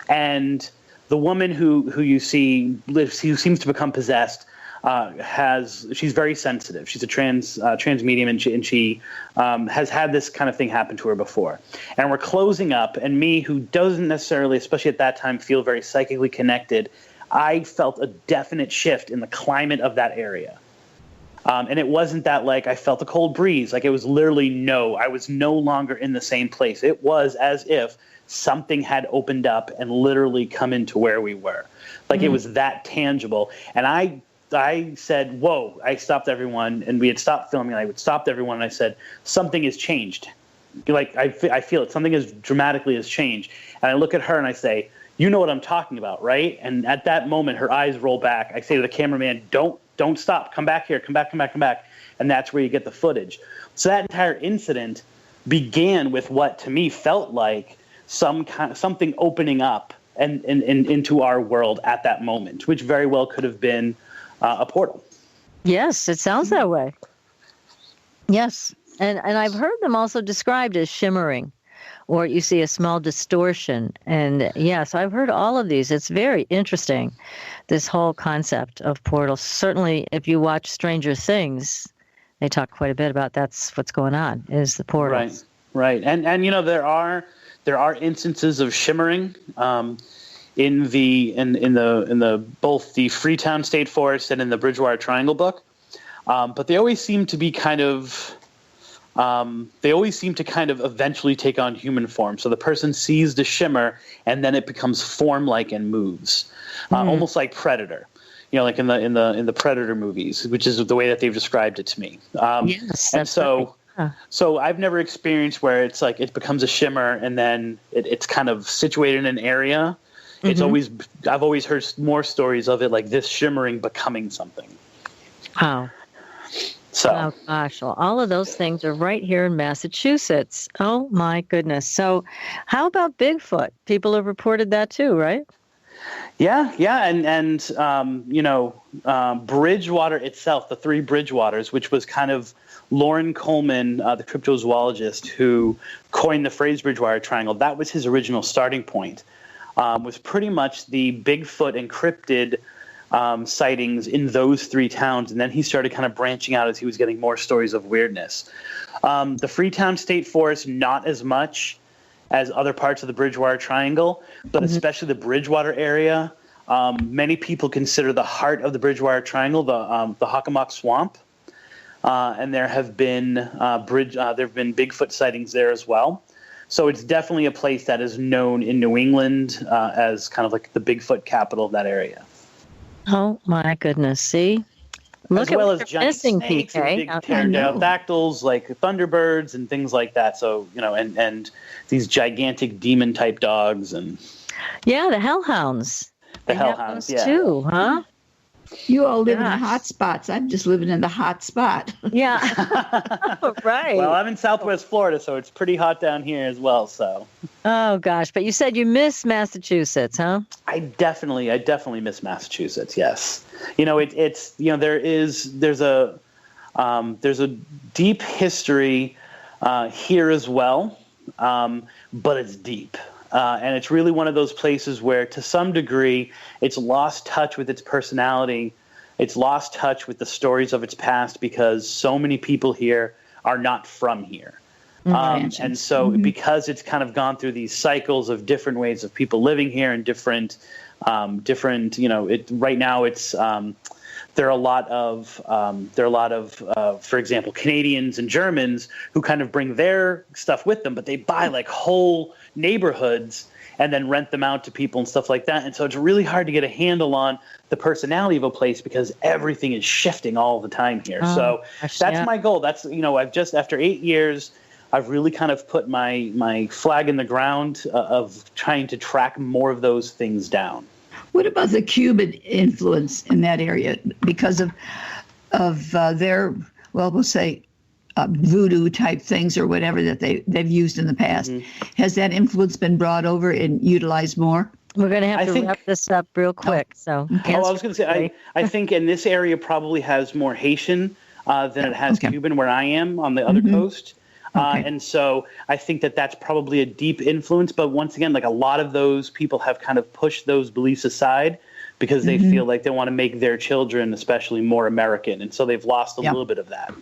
And the woman who you see who seems to become possessed she's very sensitive. She's a trans medium, and she has had this kind of thing happen to her before. And we're closing up, and me, who doesn't necessarily, especially at that time, feel very psychically connected, I felt a definite shift in the climate of that area. And it wasn't that I felt a cold breeze. It was literally I was no longer in the same place. It was as if something had opened up and literally come into where we were. It was that tangible. And I said, whoa. I stopped everyone, and we had stopped filming, and I stopped everyone, and I said, something has changed. I feel it. Something dramatically has changed. And I look at her and I say, you know what I'm talking about, right? And at that moment, her eyes roll back. I say to the cameraman, don't stop. Come back here. Come back. And that's where you get the footage. So that entire incident began with what to me felt like something opening up and into our world at that moment, which very well could have been a portal. Yes, it sounds that way. Yes, and I've heard them also described as shimmering, or you see a small distortion. And yes, I've heard all of these. It's very interesting, this whole concept of portals. Certainly, if you watch Stranger Things, they talk quite a bit about that's what's going on, is the portals. Right. And there are instances of shimmering in the both the Freetown State Forest and in the Bridgewater Triangle book, but they always seem to be kind of eventually take on human form. So the person sees the shimmer, and then it becomes form-like and moves, almost like Predator. Like in the Predator movies, which is the way that they've described it to me. Yes, and so. Right. So I've never experienced where it's it becomes a shimmer and then it's kind of situated in an area. Mm-hmm. I've always heard more stories of it like this shimmering becoming something. Wow. So. Oh gosh, well, all of those things are right here in Massachusetts. Oh my goodness. So how about Bigfoot? People have reported that too, right? Yeah, and Bridgewater itself, the three Bridgewaters, which was kind of Lauren Coleman, the cryptozoologist who coined the phrase Bridgewater Triangle. That was his original starting point, was pretty much the Bigfoot and cryptid sightings in those three towns. And then he started kind of branching out as he was getting more stories of weirdness. The Freetown State Forest, not as much as other parts of the Bridgewater Triangle, but especially the Bridgewater area. Many people consider the heart of the Bridgewater Triangle the Hockomock Swamp. And there have been Bigfoot sightings there as well. So it's definitely a place that is known in New England as kind of like the Bigfoot capital of that area. Oh my goodness! See, look as well as giant snakes and big pterodactyls like thunderbirds and things like that. So and these gigantic demon type dogs and the hellhounds. The hellhounds, yeah. Too, huh? You all live in the hot spots. I'm just living in the hot spot. Yeah. Right. Well, I'm in Southwest Florida, so it's pretty hot down here as well. So. Oh gosh, but you said you miss Massachusetts, huh? I definitely miss Massachusetts. Yes. It's there's a deep history here as well, but it's deep. And it's really one of those places where, to some degree, it's lost touch with its personality. It's lost touch with the stories of its past because so many people here are not from here. And so because it's kind of gone through these cycles of different ways of people living here and different, right now it's, there are a lot of, for example, Canadians and Germans who kind of bring their stuff with them, but they buy like whole neighborhoods and then rent them out to people and stuff like that. And so it's really hard to get a handle on the personality of a place because everything is shifting all the time here. So that's my goal. That's, I've just, after 8 years, I've really kind of put my flag in the ground of trying to track more of those things down. What about the Cuban influence in that area because of their, well, we'll say voodoo type things or whatever that they've used in the past? Has that influence been brought over and utilized more? We're going to have to wrap this up real quick. I was going to say, I think in this area probably has more Haitian than it has Cuban where I am on the other coast. And so I think that's probably a deep influence. But once again, like a lot of those people have kind of pushed those beliefs aside because they feel like they want to make their children especially more American. And so they've lost a little bit of that.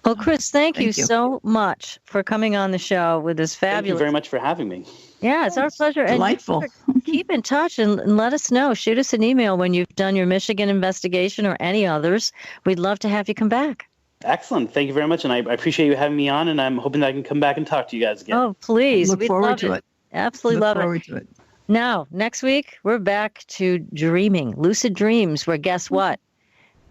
Well, Chris, thank you so much for coming on the show with this fabulous. Thank you very much for having me. Yeah, it's our pleasure. Delightful. And keep in touch and let us know. Shoot us an email when you've done your Michigan investigation or any others. We'd love to have you come back. Excellent. Thank you very much. And I appreciate you having me on, and I'm hoping that I can come back and talk to you guys again. Oh, please. Look forward to it. Absolutely love it. Look forward to it. Now, next week, we're back to dreaming, lucid dreams, where guess what?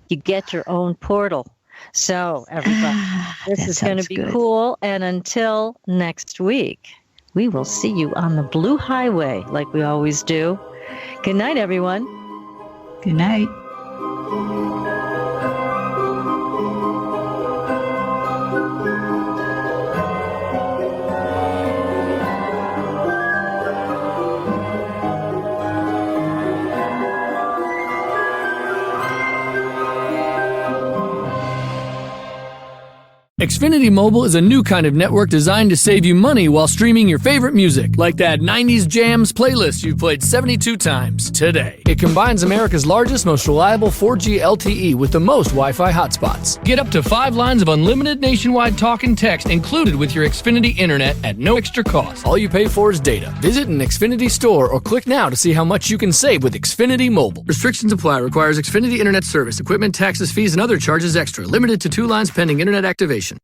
You get your own portal. So, everybody, this is going to be cool. And until next week, we will see you on the Blue Highway like we always do. Good night, everyone. Good night. Xfinity Mobile is a new kind of network designed to save you money while streaming your favorite music, like that 90s Jams playlist you've played 72 times today. It combines America's largest, most reliable 4G LTE with the most Wi-Fi hotspots. Get up to 5 lines of unlimited nationwide talk and text included with your Xfinity internet at no extra cost. All you pay for is data. Visit an Xfinity store or click now to see how much you can save with Xfinity Mobile. Restrictions apply. Requires Xfinity internet service, equipment, taxes, fees, and other charges extra. Limited to 2 lines pending internet activation.